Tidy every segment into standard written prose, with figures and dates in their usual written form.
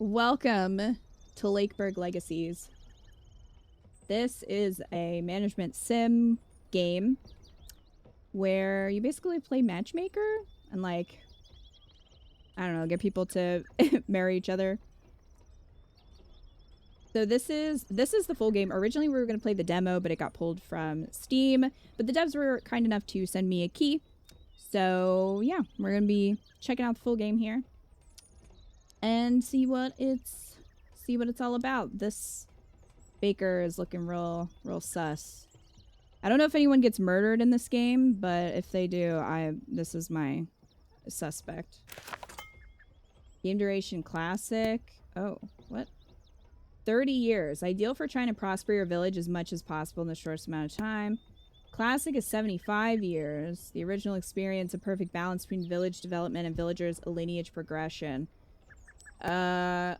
Welcome to Lakeburg Legacies. This is a management sim game where you basically play matchmaker and, like, I don't know, get people to marry each other. So this is the full game. Originally we were going to play the demo, but it got pulled from Steam. But the devs were kind enough to send me a key. So yeah, we're going to be checking out the full game here and see what it's all about. This baker is looking real sus. I don't know if anyone gets murdered in this game, but if they do, this is my suspect. Game duration classic. Oh, what? 30 years. Ideal for trying to prosper your village as much as possible in the shortest amount of time. Classic is 75 years. The original experience, a perfect balance between village development and villagers' lineage progression. I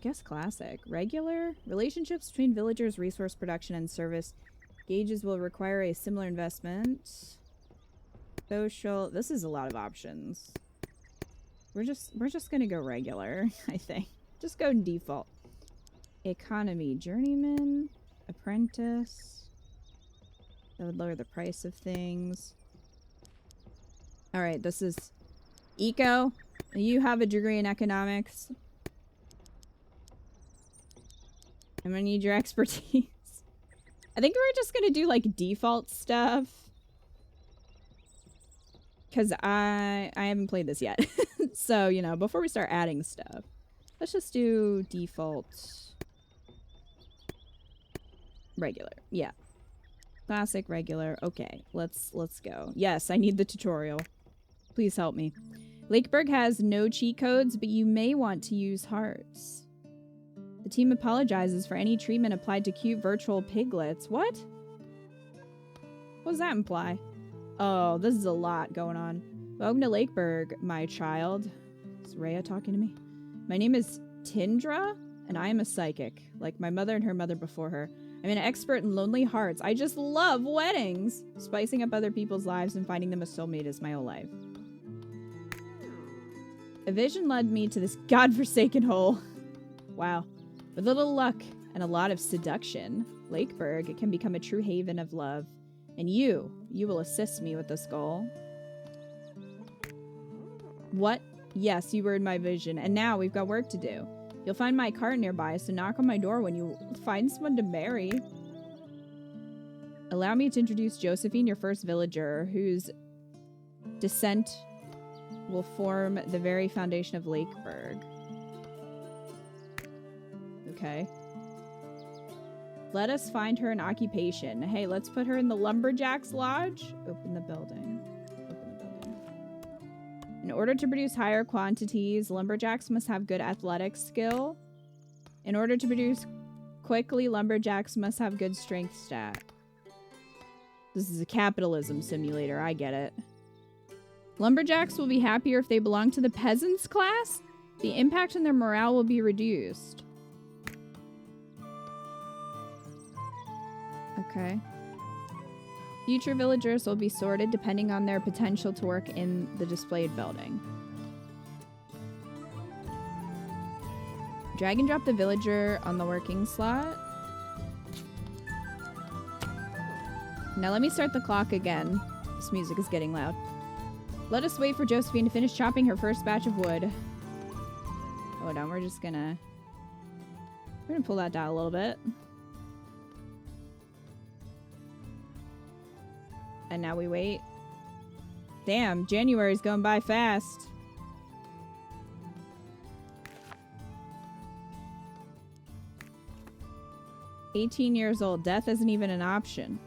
guess classic. Regular? Relationships between villagers, resource production, and service gauges will require a similar investment. Social. This is a lot of options. We're just gonna go regular, I think. Just go default. Economy. Journeyman. Apprentice. That would lower the price of things. Alright, this is eco. You have a degree in economics. I'm gonna need your expertise. I think we're just gonna do, like, default stuff. Because I haven't played this yet. So, you know, before we start adding stuff, let's just do default. Regular. Yeah. Classic, regular. Okay, let's go. Yes, I need the tutorial. Please help me. Lakeburg has no cheat codes, but you may want to use hearts. The team apologizes for any treatment applied to cute virtual piglets. What? What does that imply? Oh, this is a lot going on. Welcome to Lakeburg, my child. Is Rhea talking to me? My name is Tindra, and I am a psychic, like my mother and her mother before her. I'm an expert in lonely hearts. I just love weddings. Spicing up other people's lives and finding them a soulmate is my whole life. A vision led me to this godforsaken hole. Wow. With a little luck and a lot of seduction, Lakeburg can become a true haven of love. And you will assist me with this goal. What? Yes, you were in my vision. And now we've got work to do. You'll find my cart nearby, so knock on my door when you find someone to marry. Allow me to introduce Josephine, your first villager, whose descent will form the very foundation of Lakeburg. Okay. Let us find her an occupation. Hey, let's put her in the Lumberjacks Lodge. Open the building. Open the building. In order to produce higher quantities, lumberjacks must have good athletic skill. In order to produce quickly, lumberjacks must have good strength stat. This is a capitalism simulator. I get it. Lumberjacks will be happier if they belong to the peasants class. The impact on their morale will be reduced. Okay. Future villagers will be sorted depending on their potential to work in the displayed building. Drag and drop the villager on the working slot. Now let me start the clock again. This music is getting loud. Let us wait for Josephine to finish chopping her first batch of wood. Hold on, we're gonna pull that down a little bit. And now we wait. Damn, January's going by fast. "18 years old. Death isn't even an option.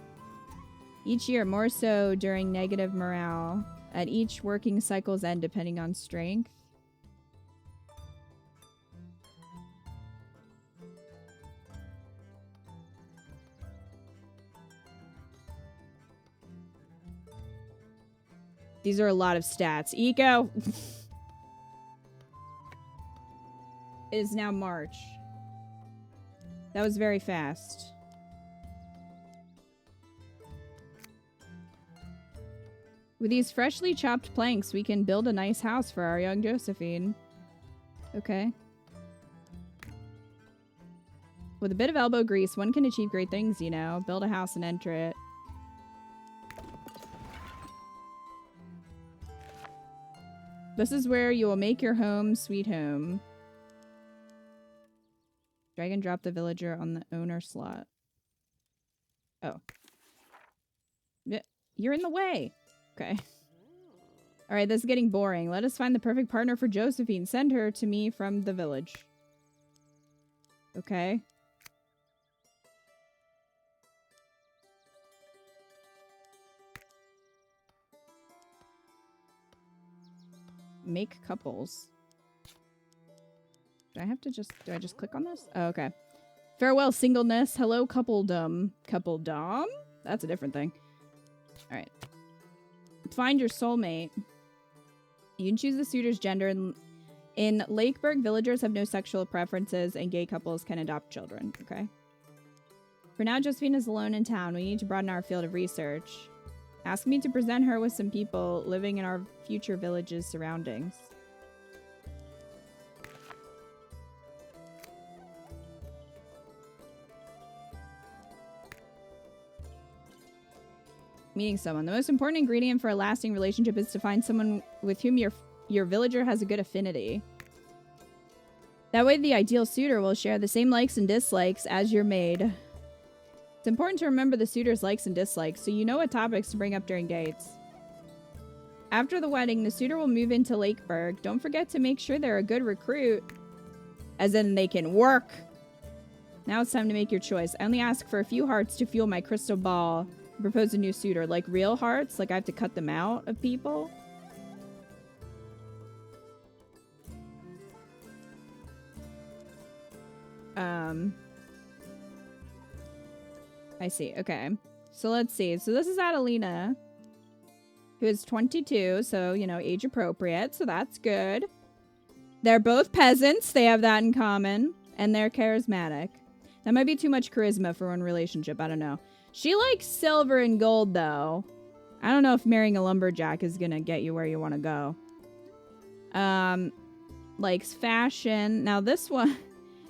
Each year, more so during negative morale. At each working cycle's end, depending on strength." These are a lot of stats. Eco! It is now March. That was very fast. With these freshly chopped planks, we can build a nice house for our young Josephine. Okay. With a bit of elbow grease, one can achieve great things, you know. Build a house and enter it. This is where you will make your home sweet home. Drag and drop the villager on the owner slot. Oh. You're in the way. Okay. Alright, this is getting boring. Let us find the perfect partner for Josephine. Send her to me from the village. Okay. Make couples. Do I just click on this? Oh, okay. Farewell, singleness. Hello, coupledom. Coupledom? That's a different thing. Alright. Find your soulmate. You can choose the suitor's gender. In Lakeburg, villagers have no sexual preferences, and gay couples can adopt children. Okay. For now, Josephine is alone in town. We need to broaden our field of research. Ask me to present her with some people living in our future village's surroundings. Meeting someone. The most important ingredient for a lasting relationship is to find someone with whom your villager has a good affinity. That way the ideal suitor will share the same likes and dislikes as your maid. It's important to remember the suitor's likes and dislikes so you know what topics to bring up during dates. After the wedding, the suitor will move into Lakeburg. Don't forget to make sure they're a good recruit. As in they can work. Now it's time to make your choice. I only ask for a few hearts to fuel my crystal ball. Propose a new suitor. Like real hearts? Like I have to cut them out of people? I see. Okay. So let's see. So this is Adelina, who is 22. So, you know, age appropriate. So that's good. They're both peasants. They have that in common. And they're charismatic. That might be too much charisma for one relationship. I don't know. She likes silver and gold, though. I don't know if marrying a lumberjack is gonna get you where you want to go. Likes fashion. Now this one...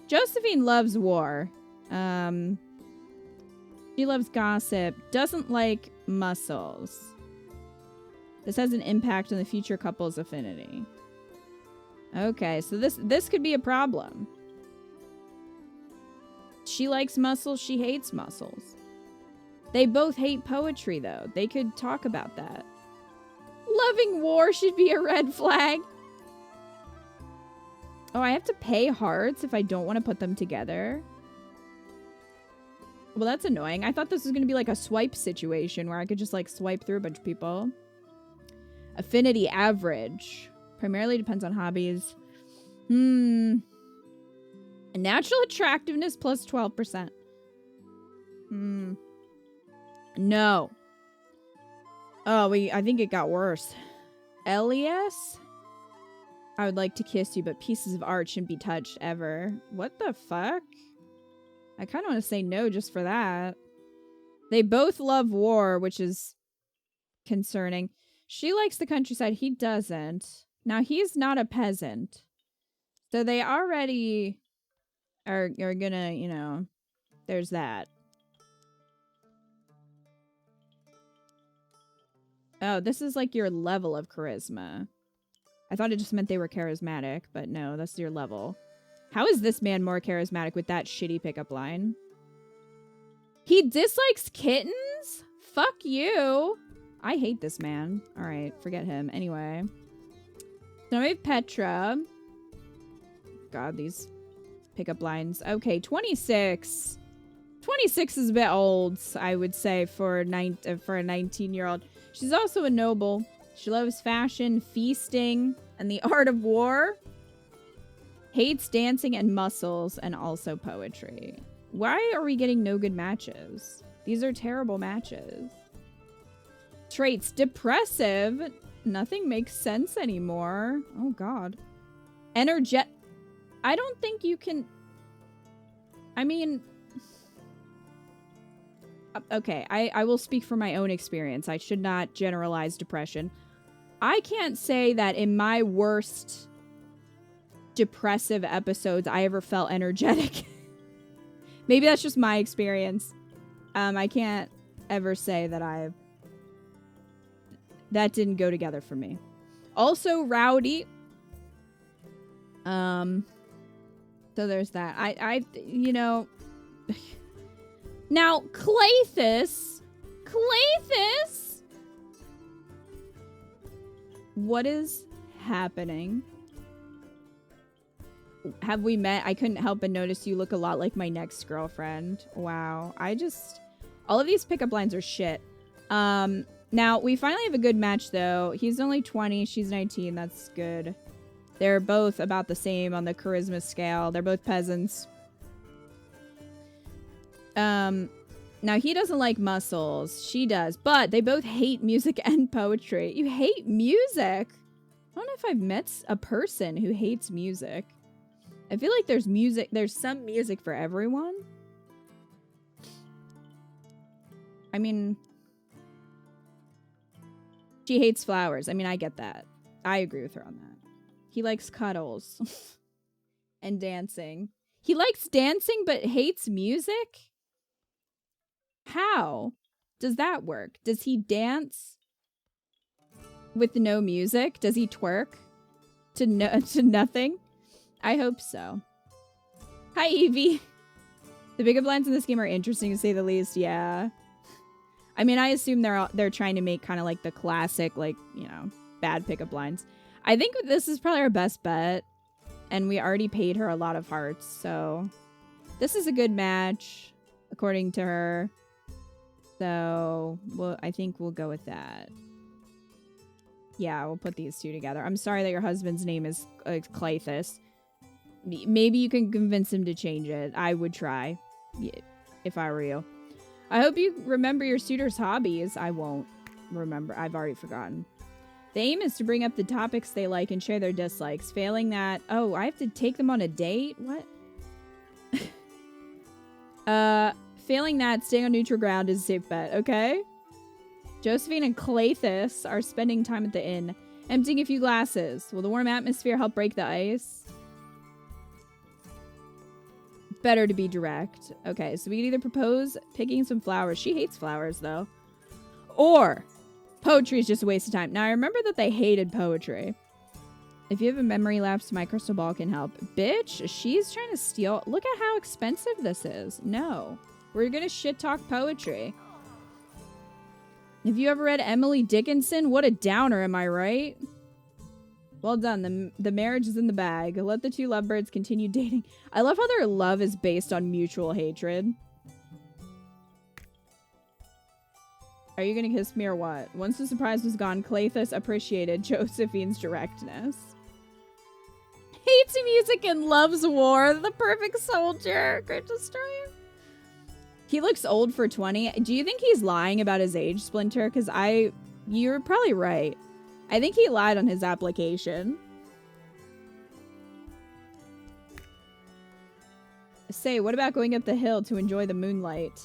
Josephine loves war. She loves gossip. Doesn't like muscles. This has an impact on the future couple's affinity. Okay, so this could be a problem. She likes muscles. She hates muscles. They both hate poetry, though. They could talk about that. Loving war should be a red flag. Oh, I have to pay hearts if I don't want to put them together. Well, that's annoying. I thought this was going to be like a swipe situation where I could just like swipe through a bunch of people. Affinity average. Primarily depends on hobbies. Natural attractiveness plus 12%. No. Oh, I think it got worse. Elias? I would like to kiss you, but pieces of art shouldn't be touched ever. What the fuck? I kind of want to say no just for that. They both love war, which is concerning. She likes the countryside. He doesn't. Now, he's not a peasant. So they already are gonna, you know, there's that. Oh, this is like your level of charisma. I thought it just meant they were charismatic, but no, that's your level. How is this man more charismatic with that shitty pickup line? He dislikes kittens? Fuck you. I hate this man. All right, forget him. Anyway. So we have Petra. God, these pickup lines. Okay, 26. 26 is a bit old, I would say, for a 19-year-old. She's also a noble. She loves fashion, feasting, and the art of war. Hates dancing and muscles, and also poetry. Why are we getting no good matches? These are terrible matches. Traits. Depressive. Nothing makes sense anymore. Oh, God. Energetic. I don't think you can... I mean... Okay, I will speak from my own experience. I should not generalize depression. I can't say that in my worst depressive episodes I ever felt energetic. Maybe that's just my experience. I can't ever say that that didn't go together for me. Also rowdy. So there's that. I you know, now Claythus, what is happening? Have we met? I couldn't help but notice you look a lot like my next girlfriend. Wow. All of these pickup lines are shit. Now, we finally have a good match, though. He's only 20. She's 19. That's good. They're both about the same on the charisma scale. They're both peasants. Now, he doesn't like muscles. She does. But they both hate music and poetry. You hate music? I don't know if I've met a person who hates music. I feel like there's some music for everyone. I mean, she hates flowers. I mean, I get that. I agree with her on that. He likes cuddles and dancing. He likes dancing but hates music? How does that work? Does he dance with no music? Does he twerk to nothing? I hope so. Hi, Evie. The pickup lines in this game are interesting to say the least. Yeah. I mean, I assume they're trying to make kind of like the classic, like, you know, bad pickup lines. I think this is probably our best bet. And we already paid her a lot of hearts. So this is a good match, according to her. So I think we'll go with that. Yeah, we'll put these two together. I'm sorry that your husband's name is Claythus. Maybe you can convince him to change it. I would try, if I were you. I hope you remember your suitor's hobbies. I won't remember. I've already forgotten. The aim is to bring up the topics they like and share their dislikes. Failing that... Oh, I have to take them on a date? What? Failing that, staying on neutral ground is a safe bet, okay? Josephine and Claythus are spending time at the inn, emptying a few glasses. Will the warm atmosphere help break the ice? Better to be direct. Okay, so we can either propose picking some flowers. She hates flowers, though. Or poetry is just a waste of time. Now, I remember that they hated poetry. If you have a memory lapse, my crystal ball can help. Bitch, she's trying to steal. Look at how expensive this is. No. We're gonna shit-talk poetry. Have you ever read Emily Dickinson? What a downer, am I right? Well done. The marriage is in the bag. Let the two lovebirds continue dating. I love how their love is based on mutual hatred. Are you gonna kiss me or what? Once the surprise was gone, Claythus appreciated Josephine's directness. Hates music and loves war. The perfect soldier. Great destroyer. He looks old for 20. Do you think he's lying about his age, Splinter? Because you're probably right. I think he lied on his application. Say, what about going up the hill to enjoy the moonlight?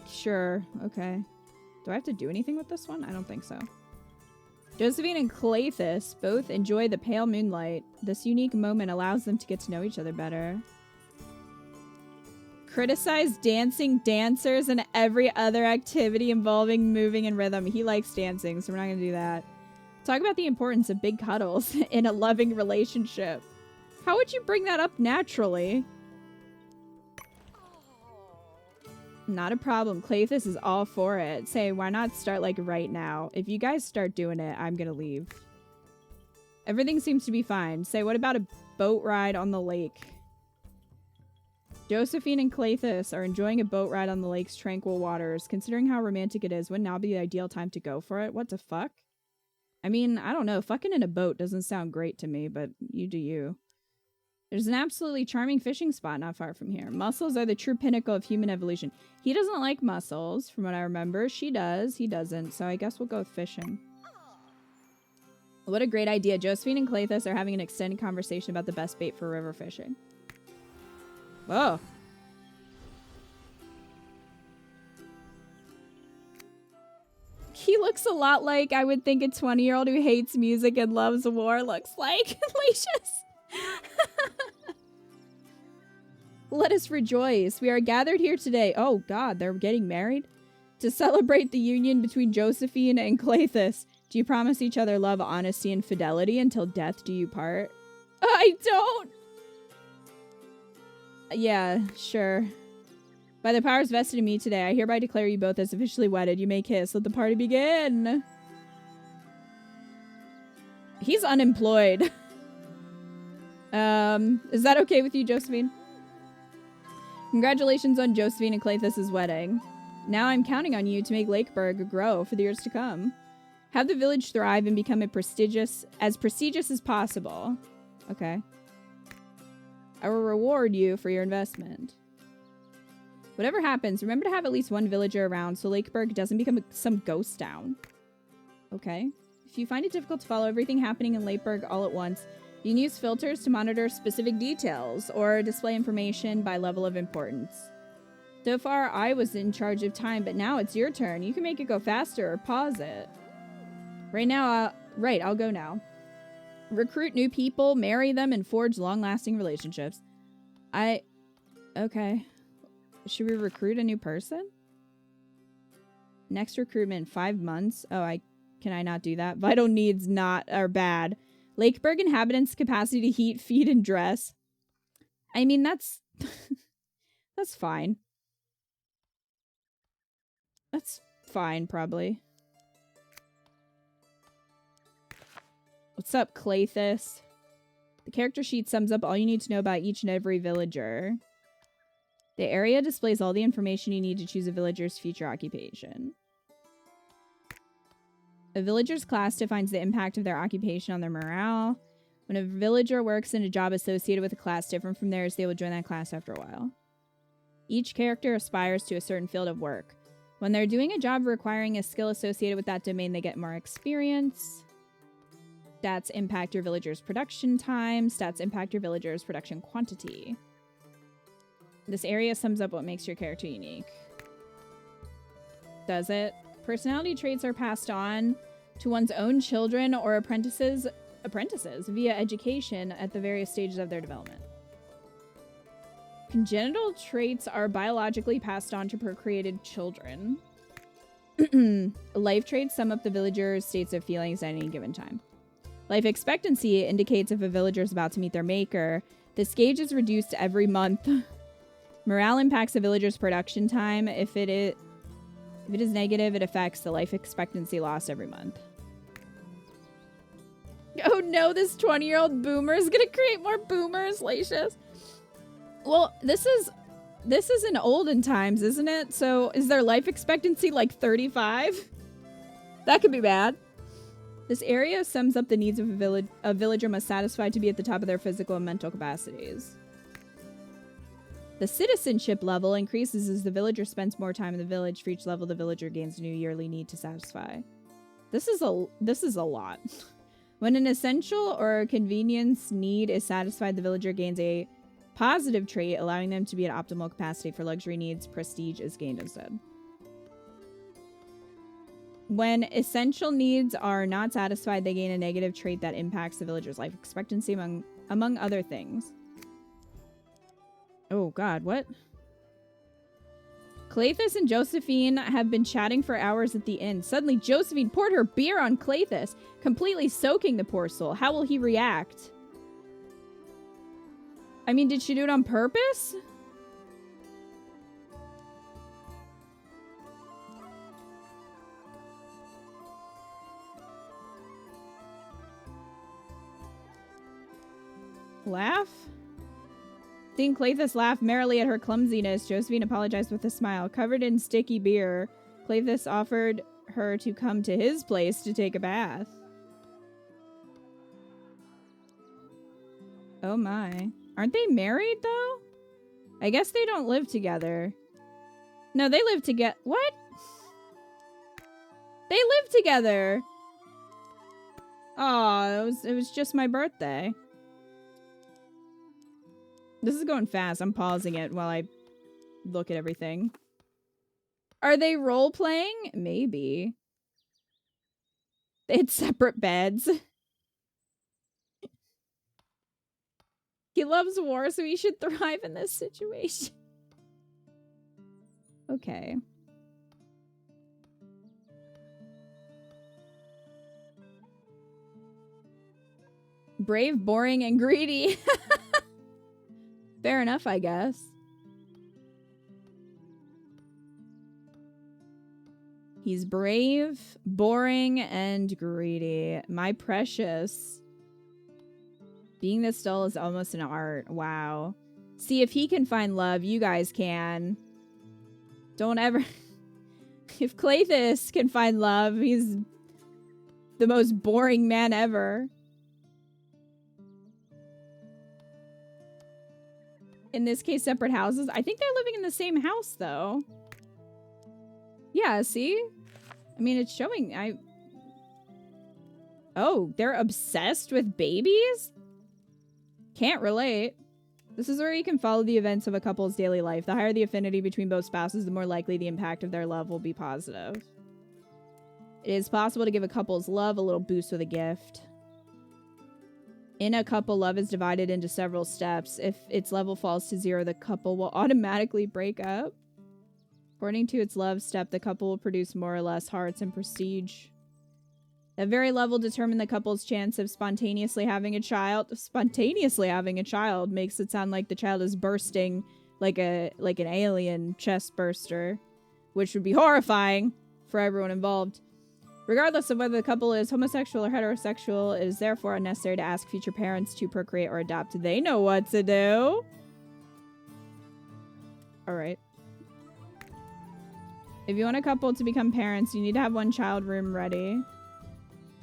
Sure. Okay. Do I have to do anything with this one? I don't think so. Josephine and Claythus both enjoy the pale moonlight. This unique moment allows them to get to know each other better. Criticize dancing dancers and every other activity involving moving and rhythm. He likes dancing, so we're not going to do that. Talk about the importance of big cuddles in a loving relationship. How would you bring that up naturally? Not a problem. Claythus is all for it. Say, why not start like right now? If you guys start doing it, I'm going to leave. Everything seems to be fine. Say, what about a boat ride on the lake? Josephine and Claythus are enjoying a boat ride on the lake's tranquil waters. Considering how romantic it is, wouldn't now be the ideal time to go for it? What the fuck? I mean, I don't know. Fucking in a boat doesn't sound great to me, but you do you. There's an absolutely charming fishing spot not far from here. Mussels are the true pinnacle of human evolution. He doesn't like mussels, from what I remember. She does. He doesn't. So I guess we'll go with fishing. What a great idea. Josephine and Claythus are having an extended conversation about the best bait for river fishing. Whoa. He looks a lot like I would think a 20-year-old who hates music and loves war looks like. Lucius. Let us rejoice. We are gathered here today. Oh God, they're getting married? To celebrate the union between Josephine and Cleithas. Do you promise each other love, honesty, and fidelity until death do you part? I don't. Yeah, sure. By the powers vested in me today, I hereby declare you both as officially wedded. You may kiss. Let the party begin. He's unemployed. Is that okay with you, Josephine? Congratulations on Josephine and Cleithas' wedding. Now I'm counting on you to make Lakeburg grow for the years to come. Have the village thrive and become as prestigious as possible. Okay. I will reward you for your investment. Whatever happens, remember to have at least one villager around so Lakeburg doesn't become some ghost town. Okay. If you find it difficult to follow everything happening in Lakeburg all at once, you can use filters to monitor specific details or display information by level of importance. So far, I was in charge of time, but now it's your turn. You can make it go faster or pause it. Right now, I'll go now. Recruit new people, marry them, and forge long-lasting relationships. Okay. Should we recruit a new person? Next recruitment, 5 months. Oh, can I not do that? Vital needs are bad. Lakeburg inhabitants' capacity to heat, feed, and dress. I mean, that's... that's fine. That's fine, probably. What's up, Cleithas? The character sheet sums up all you need to know about each and every villager. The area displays all the information you need to choose a villager's future occupation. A villager's class defines the impact of their occupation on their morale. When a villager works in a job associated with a class different from theirs, they will join that class after a while. Each character aspires to a certain field of work. When they're doing a job requiring a skill associated with that domain, they get more experience. Stats impact your villager's production time. Stats impact your villager's production quantity. This area sums up what makes your character unique. Does it? Personality traits are passed on to one's own children or apprentices via education at the various stages of their development. Congenital traits are biologically passed on to procreated children. Life traits sum up the villager's states of feelings at any given time. Life expectancy indicates if a villager is about to meet their maker. This gauge is reduced every month. Morale impacts a villager's production time. If it is negative, it affects the life expectancy lost every month. Oh no, this 20-year-old boomer is gonna create more boomers, Lacious. Well, this is in olden times, isn't it? So is their life expectancy like 35? That could be bad. This area sums up the needs of a villager must satisfy to be at the top of their physical and mental capacities. The citizenship level increases as the villager spends more time in the village. For each level, the villager gains a new yearly need to satisfy. This is a lot. When an essential or convenience need is satisfied, the villager gains a positive trait, allowing them to be at optimal capacity. For luxury needs, prestige is gained instead. When essential needs are not satisfied, they gain a negative trait that impacts the villager's life expectancy, among other things. Oh god, what? Cleithas and Josephine have been chatting for hours at the inn. Suddenly, Josephine poured her beer on Cleithas, completely soaking the poor soul. How will he react? I mean, did she do it on purpose? Laugh? Seeing Cleithas laugh merrily at her clumsiness, Josephine apologized with a smile. Covered in sticky beer, Cleithas offered her to come to his place to take a bath. Oh my. Aren't they married, though? I guess they don't live together. No, they live together. What? They live together! Aw, it was just my birthday. This is going fast. I'm pausing it while I look at everything. Are they role-playing? Maybe. They had separate beds. He loves war, so he should thrive in this situation. Okay. Brave, boring, and greedy. Fair enough, I guess. He's brave, boring, and greedy. My precious. Being this dull is almost an art. Wow. See, if he can find love, you guys can. Don't ever... If Claythus can find love, he's the most boring man ever. In this case, separate houses. I think they're living in the same house, though. Yeah, see? I mean, it's showing... Oh, they're obsessed with babies? Can't relate. This is where you can follow the events of a couple's daily life. The higher the affinity between both spouses, the more likely the impact of their love will be positive. It is possible to give a couple's love a little boost with a gift. In a couple, love is divided into several steps. If its level falls to 0, the couple will automatically break up. According to its love step, the couple will produce more or less hearts and prestige. That very level determine the couple's chance of spontaneously having a child. Spontaneously having a child makes it sound like the child is bursting like an alien chest burster, which would be horrifying for everyone involved. Regardless of whether the couple is homosexual or heterosexual, it is therefore unnecessary to ask future parents to procreate or adopt. They know what to do. All right. If you want a couple to become parents, you need to have one child room ready.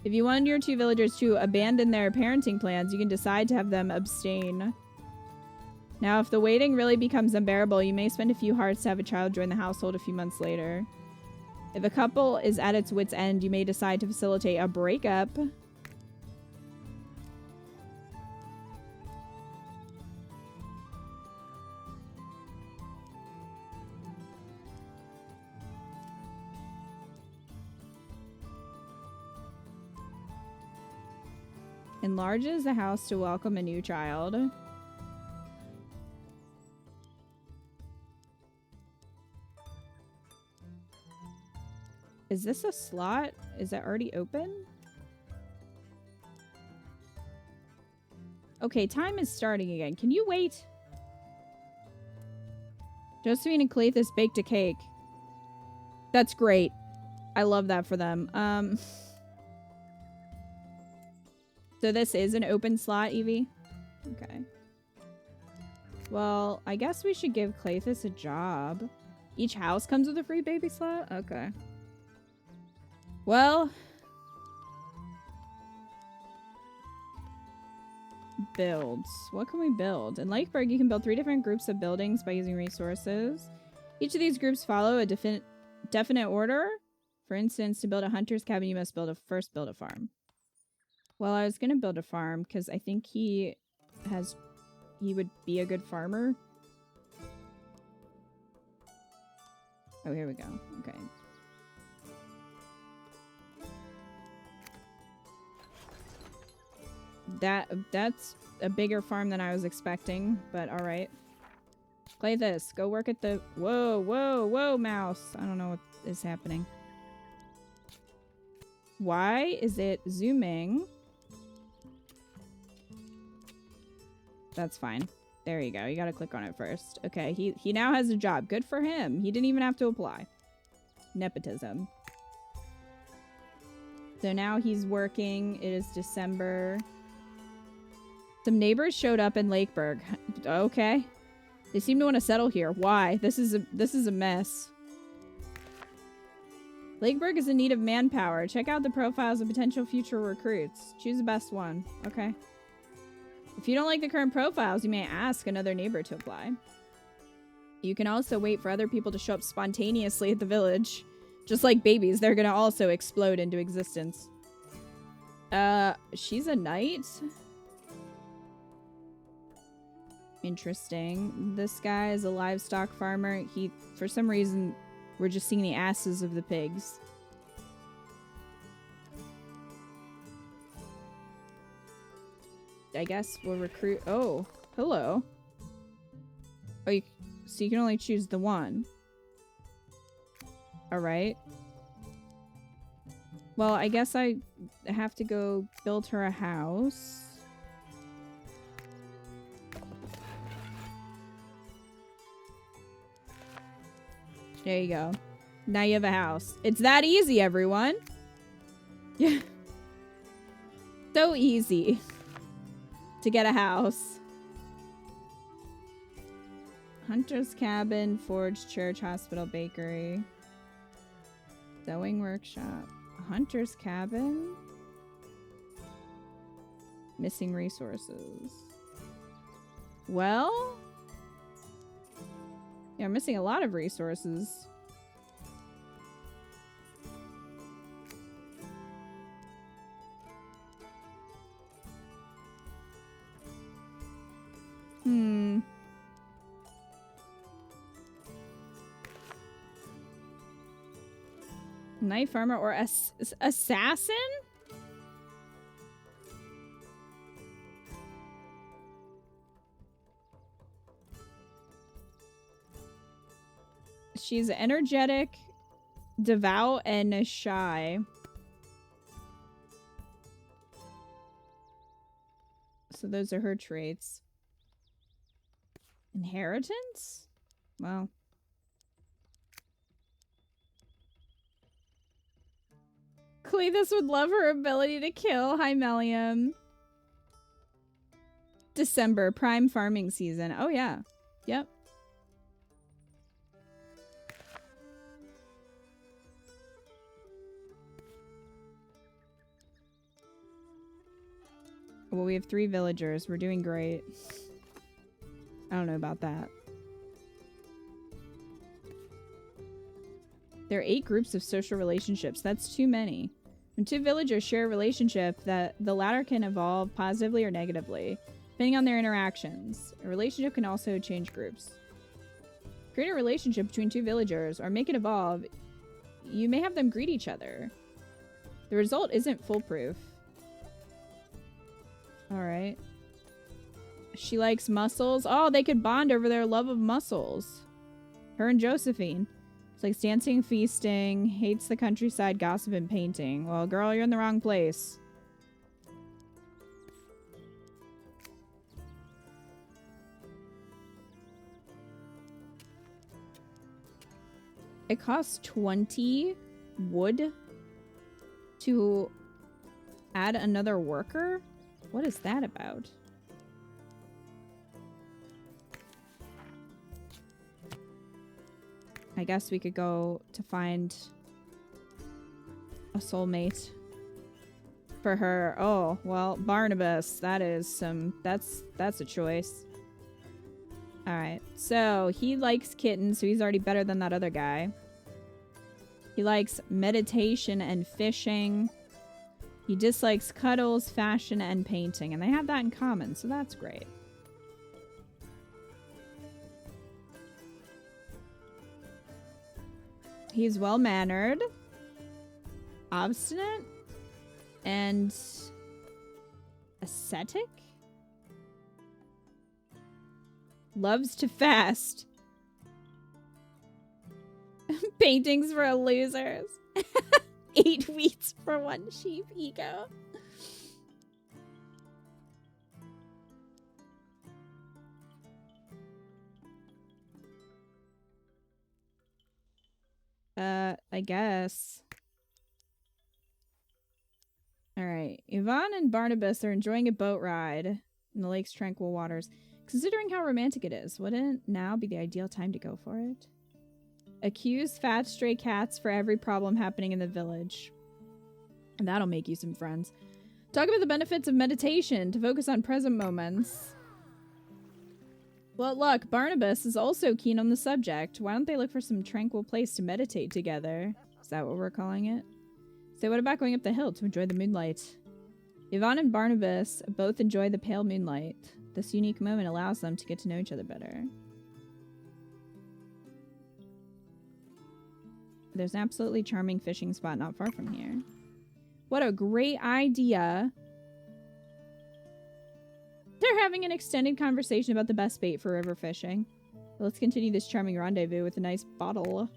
If you want your 2 villagers to abandon their parenting plans, you can decide to have them abstain. Now, if the waiting really becomes unbearable, you may spend a few hearts to have a child join the household a few months later. If a couple is at its wit's end, you may decide to facilitate a breakup. Enlarges the house to welcome a new child. Is this a slot? Is that already open? Okay, time is starting again. Can you wait? Josephine and Cleithus baked a cake. That's great. I love that for them. So this is an open slot, Evie? Okay. Well, I guess we should give Cleithus a job. Each house comes with a free baby slot? Okay. Well. Builds. What can we build? In Lakeburg, you can build 3 different groups of buildings by using resources. Each of these groups follow a definite order. For instance, to build a hunter's cabin, you must first build a farm. Well, I was going to build a farm because I think he would be a good farmer. Oh, here we go. Okay. That's a bigger farm than I was expecting, but all right. Play this. Go work at the... Whoa, whoa, whoa, mouse. I don't know what is happening. Why is it zooming? That's fine. There you go. You gotta click on it first. Okay, he now has a job. Good for him. He didn't even have to apply. Nepotism. So now he's working. It is December. Some neighbors showed up in Lakeburg. Okay. They seem to want to settle here. Why? This is a mess. Lakeburg is in need of manpower. Check out the profiles of potential future recruits. Choose the best one. Okay. If you don't like the current profiles, you may ask another neighbor to apply. You can also wait for other people to show up spontaneously at the village. Just like babies, they're gonna also explode into existence. She's a knight? Interesting. This guy is a livestock farmer. For some reason, we're just seeing the asses of the pigs. I guess we'll recruit... Oh. Hello. Oh, so you can only choose the one. Alright. Well, I guess I have to go build her a house. There you go. Now you have a house. It's that easy, everyone. Yeah. So easy to get a house. Hunter's cabin, forge, church, hospital, bakery. Sewing workshop. Hunter's cabin? Missing resources. Well... yeah, I'm missing a lot of resources. Knife armor or assassin? She's energetic, devout, and shy. So those are her traits. Inheritance? Well. Cletus would love her ability to kill. Hi, Melium. December, prime farming season. Oh, yeah. Yep. Well, we have 3 villagers. We're doing great. I don't know about that. There are 8 groups of social relationships. That's too many. When 2 villagers share a relationship, the latter can evolve positively or negatively, depending on their interactions. A relationship can also change groups. Create a relationship between 2 villagers, or make it evolve. You may have them greet each other. The result isn't foolproof. Alright. She likes mussels. Oh, they could bond over their love of mussels. Her and Josephine. She likes dancing, feasting, hates the countryside, gossip, and painting. Well, girl, you're in the wrong place. It costs 20 wood to add another worker? What is that about? I guess we could go to find a soulmate for her. Oh, well, Barnabas. That is some... That's a choice. Alright. So, he likes kittens, so he's already better than that other guy. He likes meditation and fishing. He dislikes cuddles, fashion, and painting. And they have that in common, so that's great. He's well-mannered, obstinate, and ascetic? Loves to fast. Paintings for losers. 8 wheats for 1 sheep ego. I guess. Alright. Yvonne and Barnabas are enjoying a boat ride in the lake's tranquil waters. Considering how romantic it is, wouldn't now be the ideal time to go for it? Accuse fat stray cats for every problem happening in the village. And that'll make you some friends. Talk about the benefits of meditation to focus on present moments. Well, look, Barnabas is also keen on the subject. Why don't they look for some tranquil place to meditate together? Is that what we're calling it? So what about going up the hill to enjoy the moonlight? Yvonne and Barnabas both enjoy the pale moonlight. This unique moment allows them to get to know each other better. There's an absolutely charming fishing spot not far from here. What a great idea. they're having an extended conversation about the best bait for river fishing. Let's continue this charming rendezvous with a nice bottle.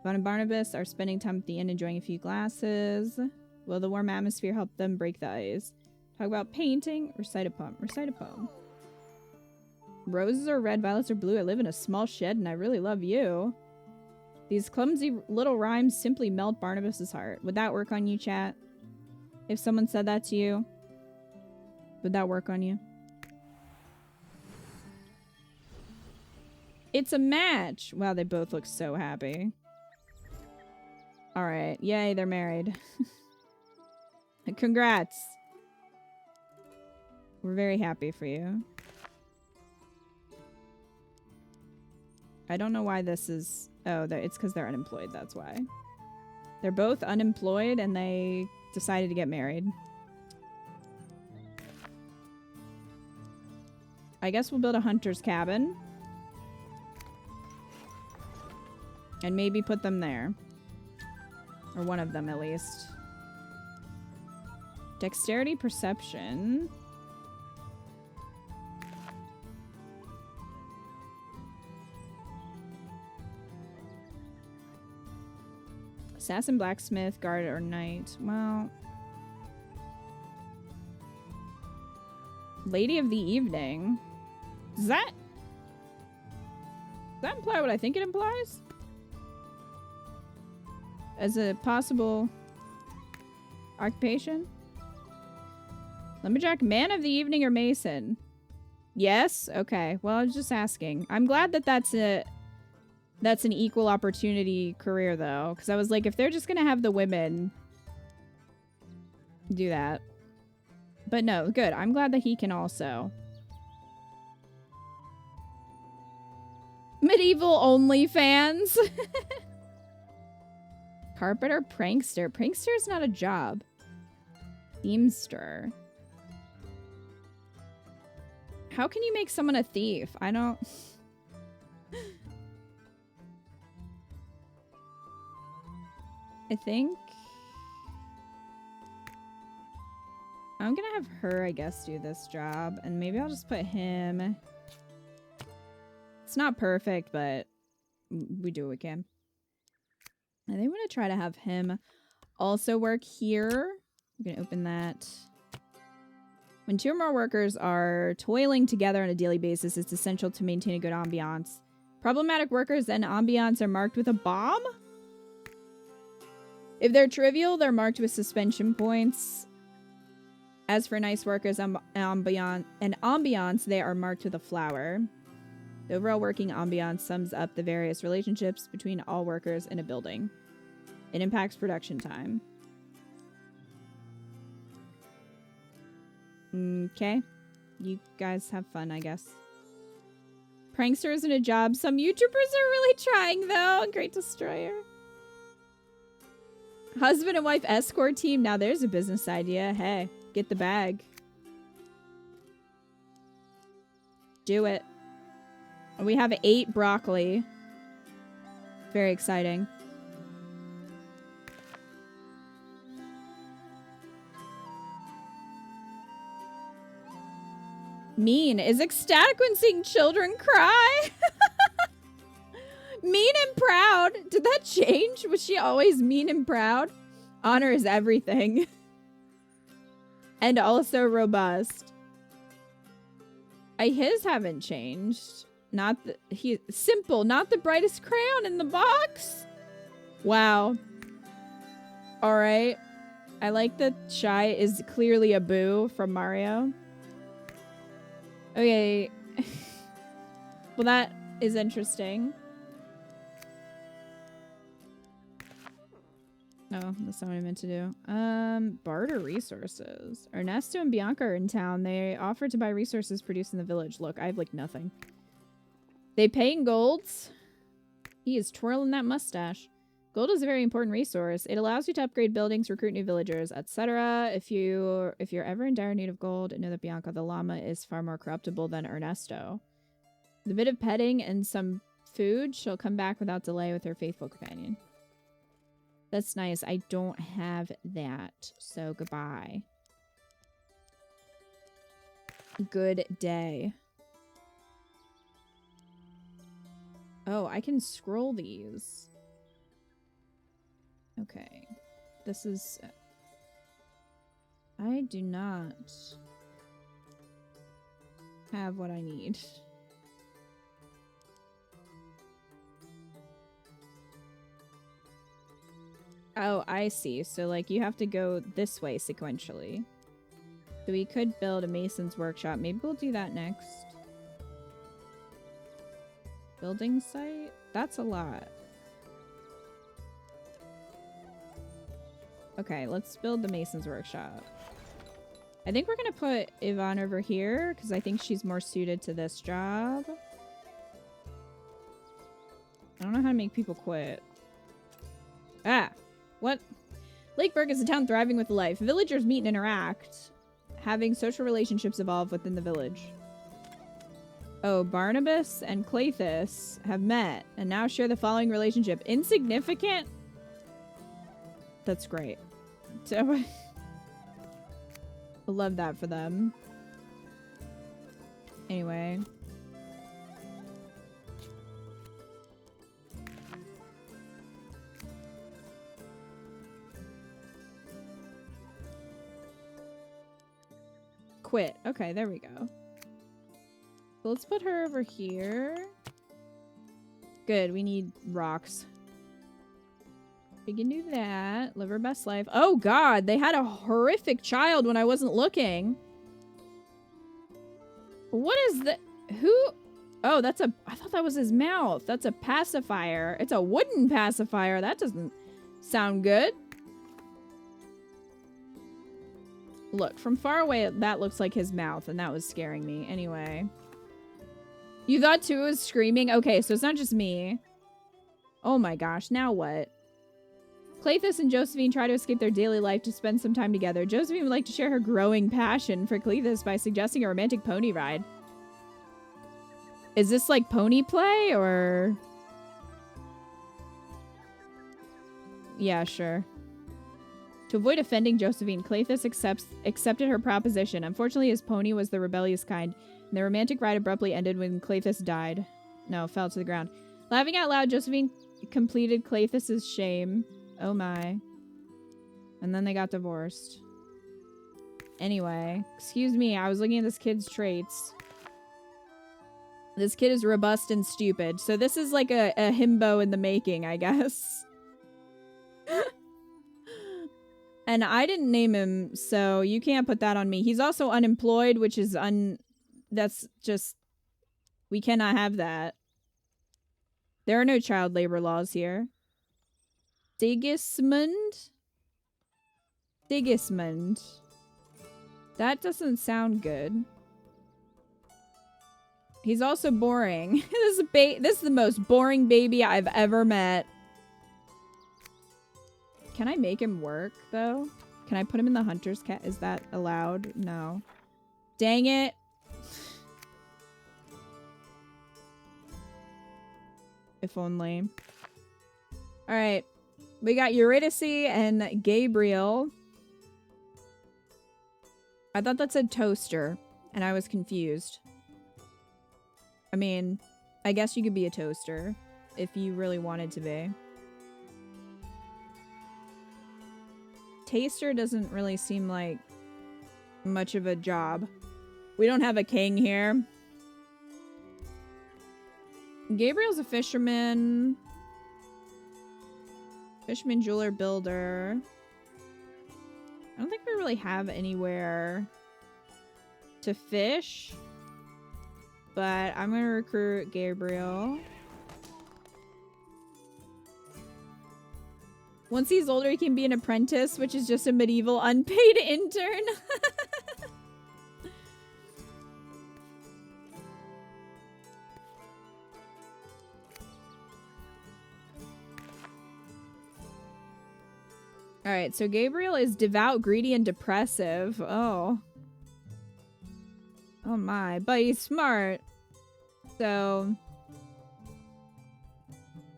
Vaughn and Barnabas are spending time at the inn enjoying a few glasses. Will the warm atmosphere help them break the ice? Talk about painting. Recite a poem. Recite a poem. Roses are red, violets are blue. I live in a small shed and I really love you. These clumsy little rhymes simply melt Barnabas's heart. Would that work on you, chat? If someone said that to you, would that work on you? It's a match. Wow, they both look so happy. All right. Yay, they're married. Congrats. We're very happy for you. I don't know why this is... Oh, it's because they're unemployed. That's why. They're both unemployed and they decided to get married. I guess we'll build a hunter's cabin. And maybe put them there. Or one of them, at least. Dexterity, perception. Assassin, blacksmith, guard, or knight. Well... Lady of the evening. Does that imply what I think it implies? As a possible occupation? Lumberjack, man of the evening, or mason? Yes? Okay. Well, I was just asking. I'm glad that that's an equal opportunity career, though. Because I was like, if they're just going to have the women do that. But no, good. I'm glad that he can also. Medieval OnlyFans. Carpenter, prankster. Prankster is not a job. Themester. How can you make someone a thief? I don't... I think... I'm gonna have her, I guess, do this job. And maybe I'll just put him... It's not perfect, but we do what we can. I think I'm gonna try to have him also work here. I'm gonna open that. When two or more workers are toiling together on a daily basis, it's essential to maintain a good ambiance. Problematic workers and ambiance are marked with a bomb? If they're trivial, they're marked with suspension points. As for nice workers and ambiance, they are marked with a flower. The overall working ambiance sums up the various relationships between all workers in a building. It impacts production time. Okay. You guys have fun, I guess. Prankster isn't a job. Some YouTubers are really trying, though. Great Destroyer. Husband and wife escort team. Now there's a business idea. Hey, get the bag. Do it. We have 8 broccoli. Very exciting. Mean is ecstatic when seeing children cry. Mean and proud. Did that change? Was she always mean and proud? Honor is everything. And also robust. His haven't changed. Not the, simple, not the brightest crayon in the box. Wow. All right. I like that Shy is clearly a boo from Mario. Okay. Well, that is interesting. Oh, that's not what I meant to do. Barter resources. Ernesto and Bianca are in town. They offer to buy resources produced in the village. Look, I have like nothing. They pay in golds. He is twirling that mustache. Gold is a very important resource. It allows you to upgrade buildings, recruit new villagers, etc. If you're ever in dire need of gold, know that Bianca the llama is far more corruptible than Ernesto. The bit of petting and some food, she'll come back without delay with her faithful companion. That's nice. I don't have that, so goodbye. Good day. Oh, I can scroll these. Okay. This is... I do not have what I need. Oh, I see. So, like, you have to go this way sequentially. So we could build a mason's workshop. Maybe we'll do that next. Building site? That's a lot. Okay, let's build the mason's workshop. I think we're gonna put Yvonne over here because I think she's more suited to this job. I don't know how to make people quit. Ah! What? Lakeburg is a town thriving with life. Villagers meet and interact, having social relationships evolve within the village. Oh, Barnabas and Cleithus have met and now share the following relationship. Insignificant? That's great. So, I love that for them. Anyway. Quit. Okay, there we go. So let's put her over here. Good, we need rocks. We can do that. Live her best life. Oh god, they had a horrific child when I wasn't looking. What is that? Who? Oh, that's a... I thought that was his mouth. That's a pacifier. It's a wooden pacifier. That doesn't sound good. Look, from far away, that looks like his mouth, and that was scaring me. Anyway. You thought too was screaming? Okay, so it's not just me. Oh my gosh, now what? Cleithus and Josephine try to escape their daily life to spend some time together. Josephine would like to share her growing passion for Cleithus by suggesting a romantic pony ride. Is this like pony play, or...? Yeah, sure. To avoid offending Josephine, Cleithus accepted her proposition. Unfortunately, his pony was the rebellious kind, and the romantic ride abruptly ended when Cleithus died. No, fell to the ground. Laughing out loud, Josephine completed Cleithus's shame. Oh my. And then they got divorced. Anyway, excuse me, I was looking at this kid's traits. This kid is robust and stupid. So this is like a himbo in the making, I guess. And I didn't name him, so you can't put that on me. He's also unemployed, which is that's just... We cannot have that. There are no child labor laws here. Sigismund? Sigismund. That doesn't sound good. He's also boring. This is the most boring baby I've ever met. Can I make him work, though? Can I put him in the hunter's cat? Is that allowed? No. Dang it. If only. Alright. We got Eurydice and Gabriel. I thought that said toaster, and I was confused. I mean, I guess you could be a toaster if you really wanted to be. Taster doesn't really seem like much of a job. We don't have a king here. Gabriel's a fisherman. Fisherman, jeweler, builder. I don't think we really have anywhere to fish. But I'm gonna recruit Gabriel. Once he's older, he can be an apprentice, which is just a medieval unpaid intern. Alright, so Gabriel is devout, greedy, and depressive. Oh. Oh my. But he's smart. So...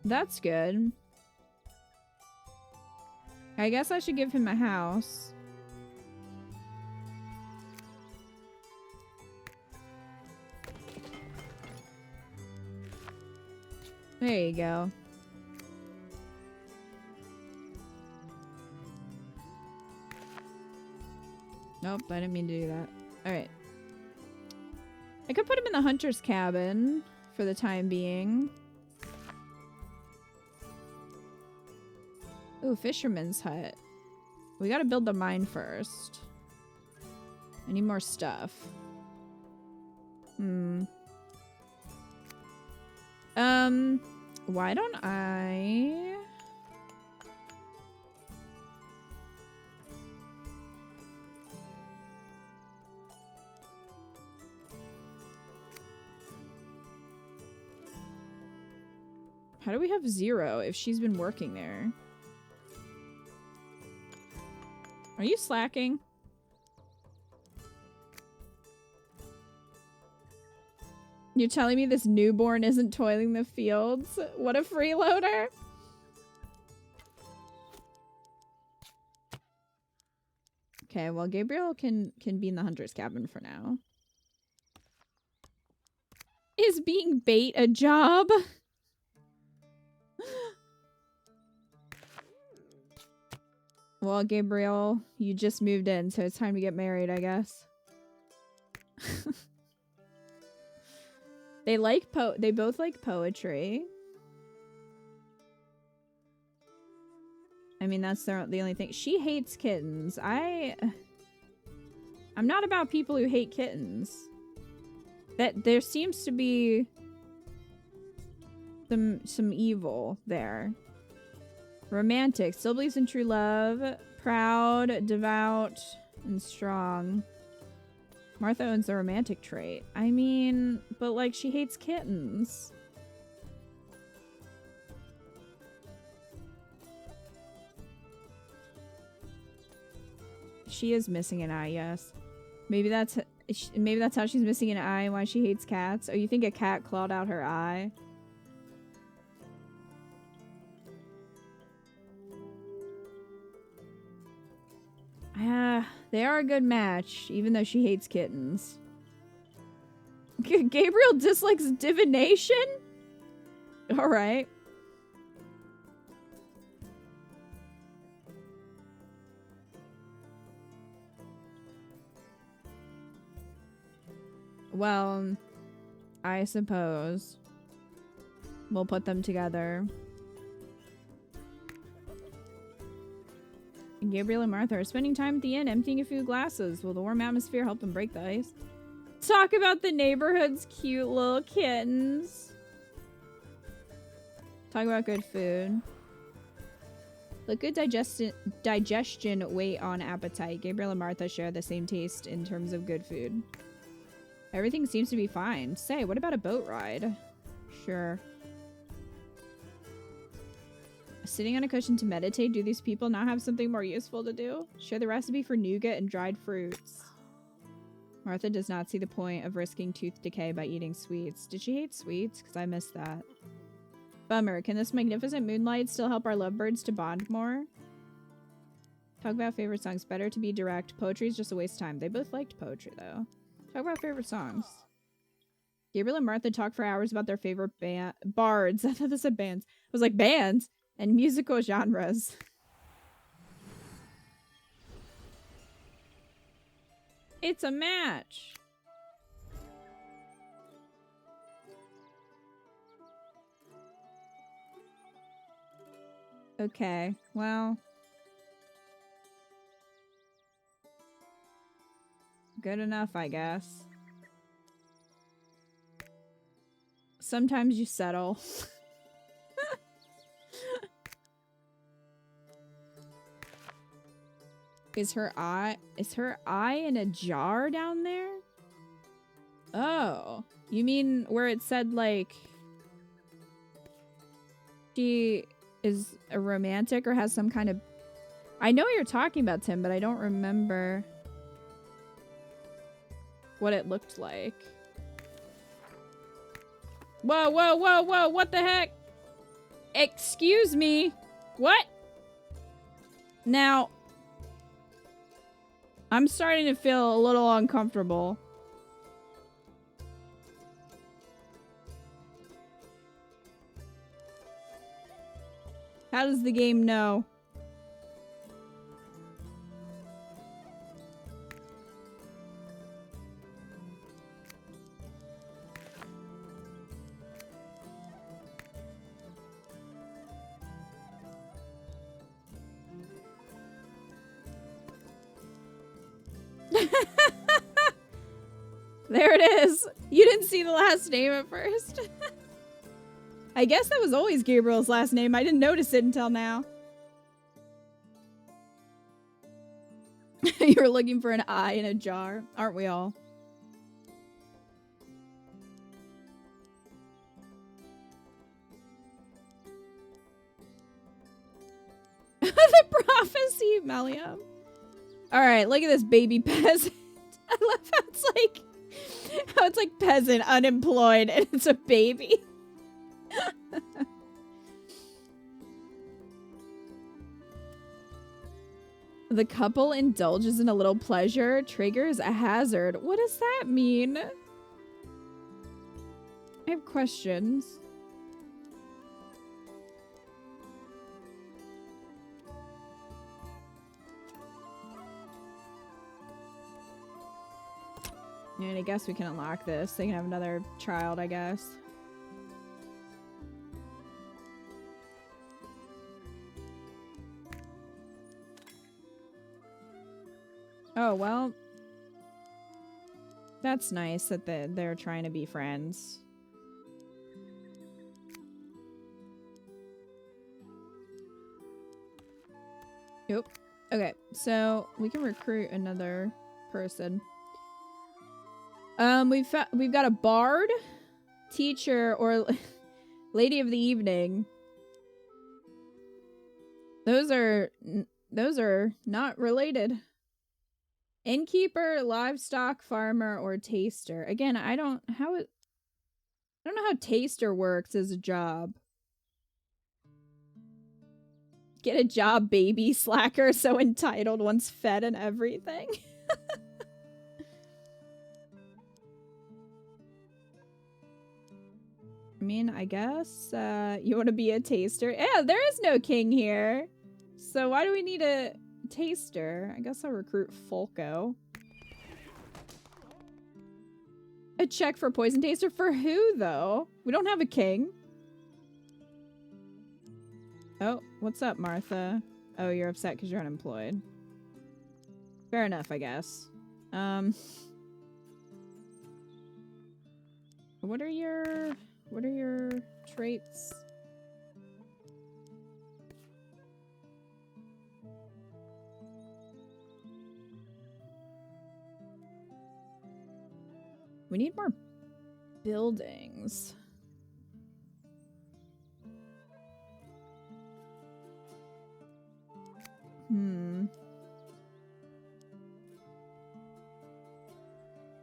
that's good. I guess I should give him a house. There you go. Nope, I didn't mean to do that. Alright. I could put him in the hunter's cabin for the time being. Ooh, fisherman's hut. We gotta build the mine first. I need more stuff. Why don't I... How do we have 0 if she's been working there? Are you slacking? You're telling me this newborn isn't toiling the fields? What a freeloader! Okay, well, Gabriel can be in the hunter's cabin for now. Is being bait a job? Well, Gabriel, you just moved in, so it's time to get married, I guess. They both like poetry. I mean, that's the only thing. She hates kittens. I'm not about people who hate kittens. That there seems to be some evil there. Romantic. Still believes in true love. Proud, devout, and strong. Martha owns the romantic trait. I mean, but like she hates kittens. She is missing an eye, yes. Maybe that's how she's missing an eye and why she hates cats. Oh, you think a cat clawed out her eye? They are a good match, even though she hates kittens. Gabriel dislikes divination? Alright. Well, I suppose we'll put them together. Gabriel and Martha are spending time at the inn emptying a few glasses. Will the warm atmosphere help them break the ice? Talk about the neighborhood's cute little kittens. Talk about good food. Look, good digestion weight on appetite. Gabriel and Martha share the same taste in terms of good food. Everything seems to be fine. Say, what about a boat ride? Sure. Sitting on a cushion to meditate? Do these people not have something more useful to do? Share the recipe for nougat and dried fruits. Martha does not see the point of risking tooth decay by eating sweets. Did she hate sweets? Because I missed that. Bummer. Can this magnificent moonlight still help our lovebirds to bond more? Talk about favorite songs. Better to be direct. Poetry is just a waste of time. They both liked poetry, though. Talk about favorite songs. Gabriel and Martha talk for hours about their favorite bards. I thought this said bands. I was like, bands? And musical genres. It's a match. Okay, well. Good enough, I guess. Sometimes you settle. Is her eye in a jar down there? Oh, you mean where it said like she is a romantic or has some kind of... I know what you're talking about, Tim, but I don't remember what it looked like. Whoa, whoa, whoa, whoa, what the heck? Excuse me. What? Now, I'm starting to feel a little uncomfortable. How does the game know? There it is. You didn't see the last name at first. I guess that was always Gabriel's last name. I didn't notice it until now. You were looking for an eye in a jar. Aren't we all? The prophecy, Melium. Alright, look at this baby peasant. I love how it's like peasant, unemployed, and it's a baby. The couple indulges in a little pleasure, triggers a hazard. What does that mean? I have questions. And I guess we can unlock this. They can have another child, I guess. Oh, well. That's nice that they're trying to be friends. Yep. Okay, so we can recruit another person. We've got a bard, teacher, or lady of the evening. Those are not related. Innkeeper, livestock farmer, or taster. Again, I don't know how taster works as a job. Get a job, baby slacker, so entitled, once fed and everything. I mean, I guess you want to be a taster. Yeah, there is no king here. So why do we need a taster? I guess I'll recruit Folko. A check for poison taster? For who, though? We don't have a king. Oh, what's up, Martha? Oh, you're upset because you're unemployed. Fair enough, I guess. What are your traits? We need more buildings.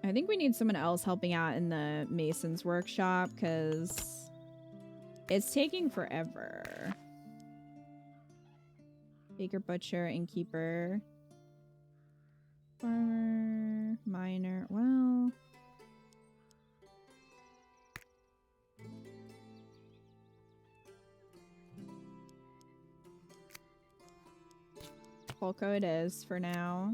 I think we need someone else helping out in the mason's workshop because it's taking forever. Baker, butcher, innkeeper, farmer, miner. Well, Folko it is for now.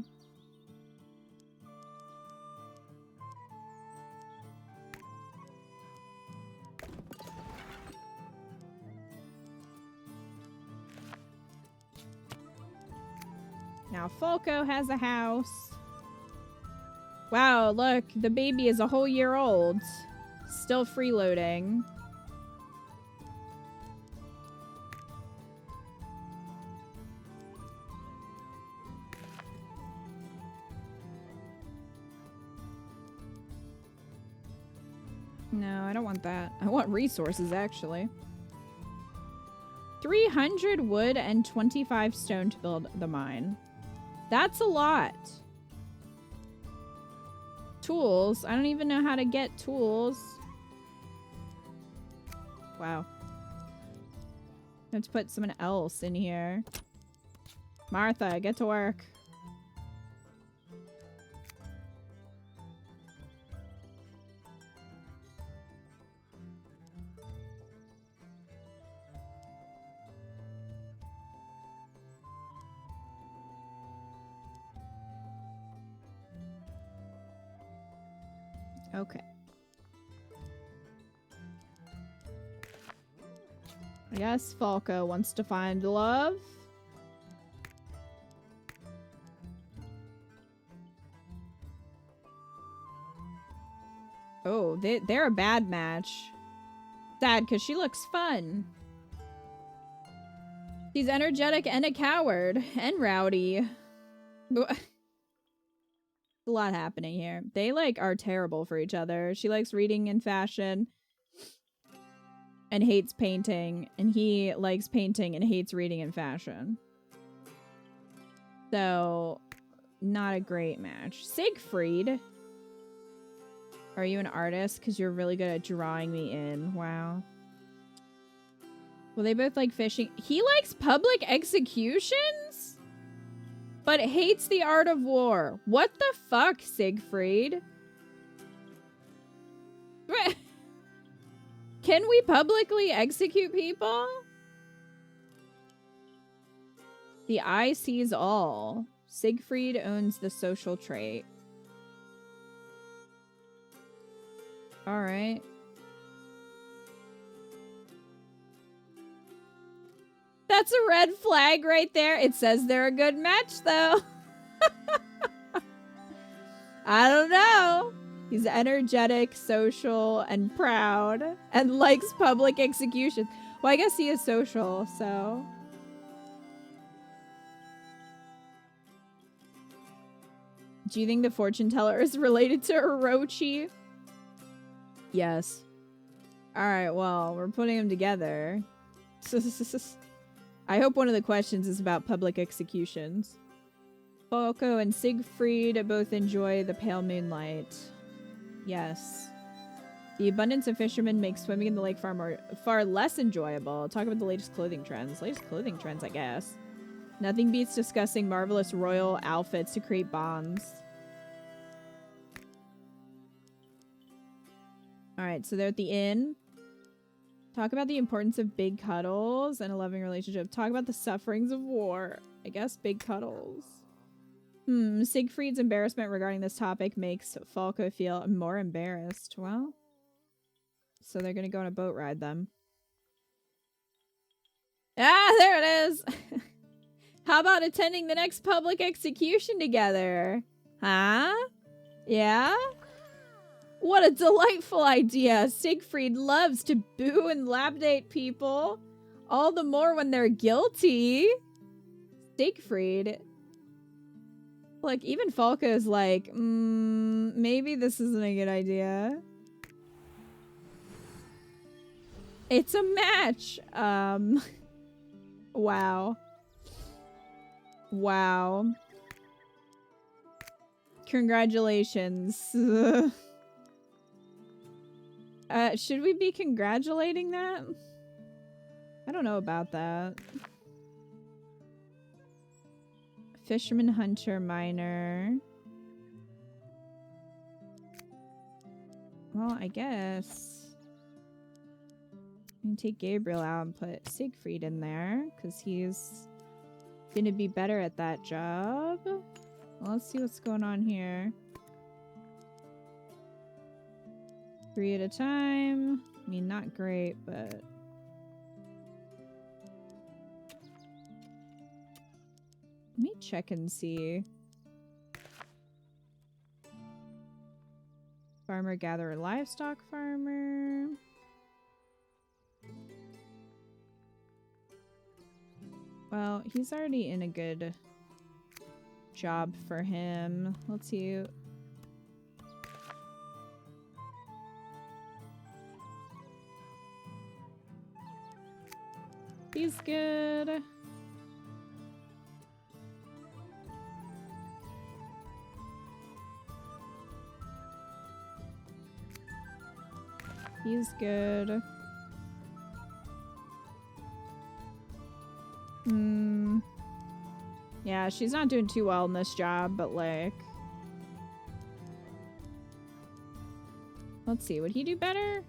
Now Folko has a house. Wow, look, the baby is a whole year old. Still freeloading. No, I don't want that. I want resources, actually. 300 wood and 25 stone to build the mine. That's a lot. Tools. I don't even know how to get tools. Wow. Let's put someone else in here. Martha, get to work. Okay. I guess Falco wants to find love. Oh, they're a bad match. Sad, because she looks fun. She's energetic and a coward. And rowdy. A lot happening here. They, like, are terrible for each other. She likes reading and fashion. And hates painting. And he likes painting and hates reading and fashion. So, not a great match. Siegfried. Are you an artist? Because you're really good at drawing me in. Wow. Well, they both like fishing. He likes public executions? But hates the art of war. What the fuck, Siegfried? Can we publicly execute people? The eye sees all. Siegfried owns the social trait. Alright. That's a red flag right there. It says they're a good match, though. I don't know. He's energetic, social, and proud. And likes public execution. Well, I guess he is social, so... Do you think the fortune teller is related to Orochi? Yes. Alright, well, we're putting them together. I hope one of the questions is about public executions. Falco and Siegfried both enjoy the pale moonlight. Yes. The abundance of fishermen makes swimming in the lake far less enjoyable. Talk about the latest clothing trends. Latest clothing trends, I guess. Nothing beats discussing marvelous royal outfits to create bonds. Alright, so they're at the inn. Talk about the importance of big cuddles and a loving relationship. Talk about the sufferings of war. I guess big cuddles. Siegfried's embarrassment regarding this topic makes Falco feel more embarrassed. Well, so they're gonna go on a boat ride then. Ah, there it is! How about attending the next public execution together? Huh? Yeah? What a delightful idea! Siegfried loves to boo and lapidate people. All the more when they're guilty. Siegfried. Look, even Falco's like, maybe this isn't a good idea. It's a match! Wow. Wow. Congratulations. Should we be congratulating that? I don't know about that. Fisherman, hunter, miner. Well, I guess I can take Gabriel out and put Siegfried in there because he's gonna be better at that job. Well, let's see what's going on here. 3 at a time. I mean, not great, but... Let me check and see. Farmer, gatherer, livestock farmer. Well, he's already in a good job for him. Let's see. He's good. He's good. Yeah, she's not doing too well in this job, but like... Let's see, would he do better?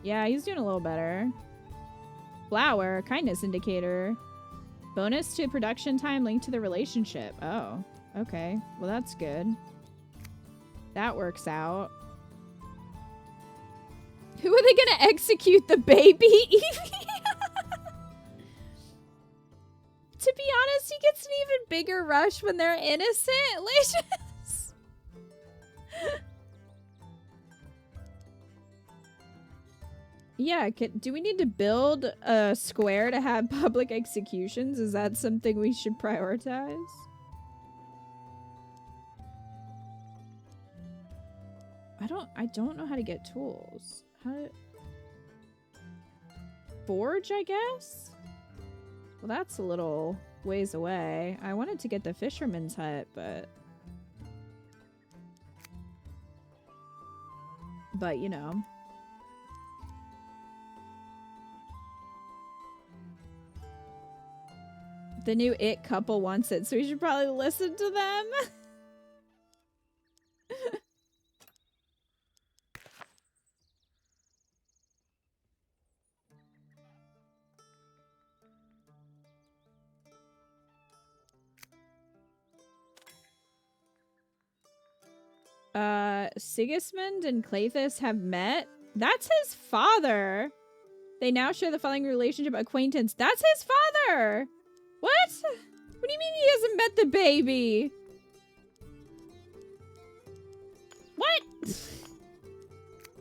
Yeah, he's doing a little better. Flower, kindness indicator. Bonus to production time linked to the relationship. Oh, okay. Well, that's good. That works out. Who are they gonna execute? The baby? Evie? To be honest, he gets an even bigger rush when they're innocent. Delicious. Yeah, do we need to build a square to have public executions? Is that something we should prioritize? I don't know how to get tools. Forge, I guess? Well, that's a little ways away. I wanted to get the fisherman's hut, but you know. The new It couple wants it, so we should probably listen to them. Sigismund and Cleithus have met. That's his father. They now share the following relationship acquaintance. That's his father. What? What do you mean he hasn't met the baby? What?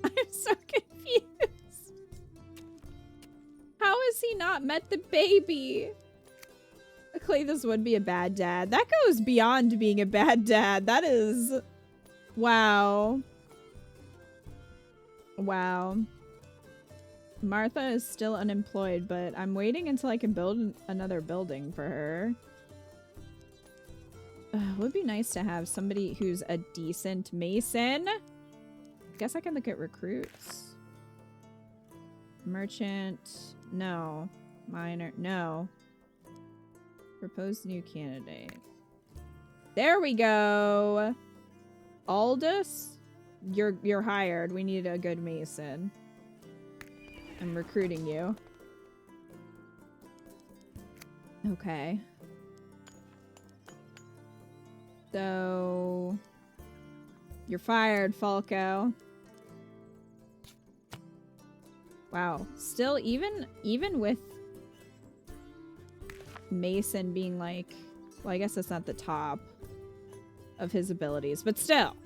I'm so confused. How has he not met the baby? Cleithus would be a bad dad. That goes beyond being a bad dad. That is... Wow. Wow. Martha is still unemployed, but I'm waiting until I can build another building for her. It would be nice to have somebody who's a decent mason. Guess I can look at recruits. Merchant. No. Miner. No. Proposed new candidate. There we go. Aldous, you're hired. We need a good mason. I'm recruiting you. Okay. So you're fired, Falco. Wow. Still, even with Mason being like, well, I guess that's not the top of his abilities, but still.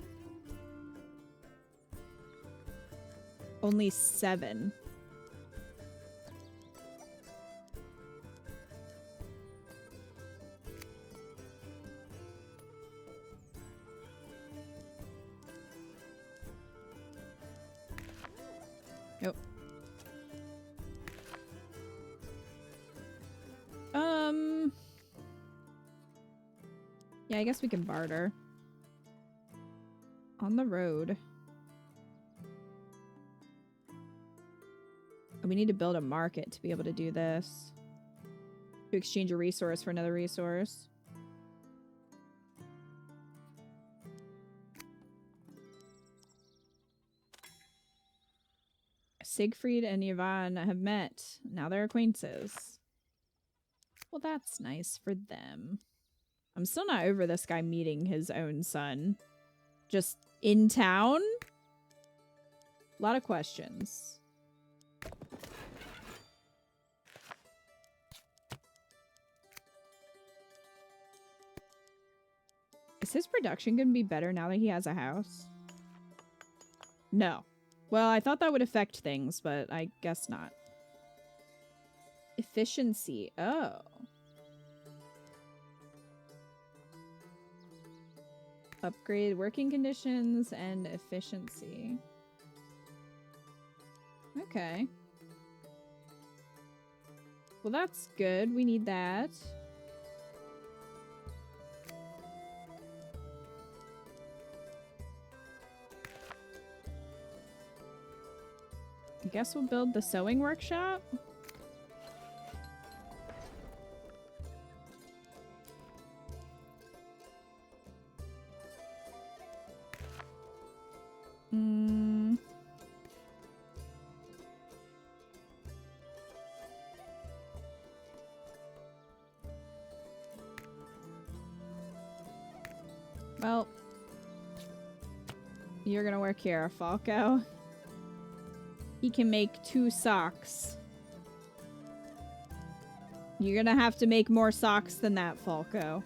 Only 7. Nope. Yeah, I guess we can barter. On the road. We need to build a market to be able to do this. To exchange a resource for another resource. Siegfried and Yvonne have met. Now they're acquaintances. Well, that's nice for them. I'm still not over this guy meeting his own son. Just in town? A lot of questions. Is his production going to be better now that he has a house? No. Well, I thought that would affect things, but I guess not. Efficiency. Oh. Upgrade working conditions and efficiency. Okay. Well, that's good. We need that. I guess we'll build the sewing workshop. Well, you're gonna work here, Falco. He can make 2 socks. You're gonna have to make more socks than that, Falco.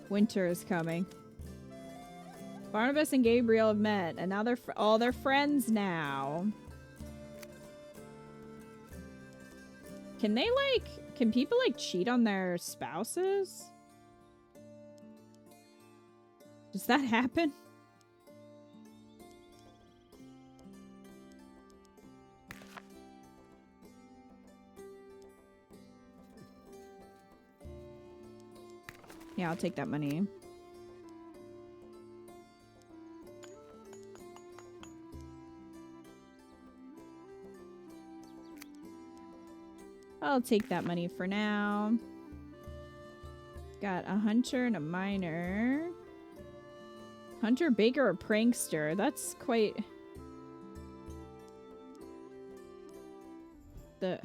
Winter is coming. Barnabas and Gabriel have met, and now they're friends now. Can they, like... Can people, like, cheat on their spouses? Does that happen? Yeah, I'll take that money. I'll take that money for now. Got a hunter and a miner. Hunter, baker, or prankster? That's quite...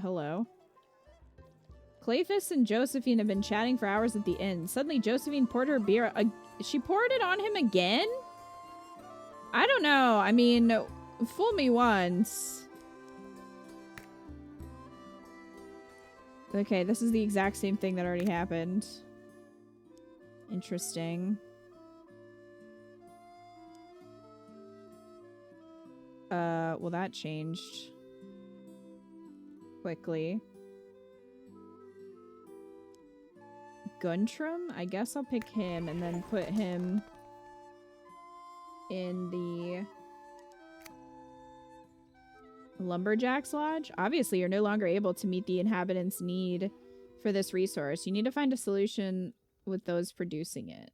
Hello? Cleophas and Josephine have been chatting for hours at the inn. Suddenly, Josephine poured her beer... she poured it on him again? I don't know. I mean, fool me once. Okay, this is the exact same thing that already happened. Interesting. Well, that changed quickly. Guntram? I guess I'll pick him and then put him in the Lumberjack's Lodge. Obviously, you're no longer able to meet the inhabitants' need for this resource. You need to find a solution with those producing it.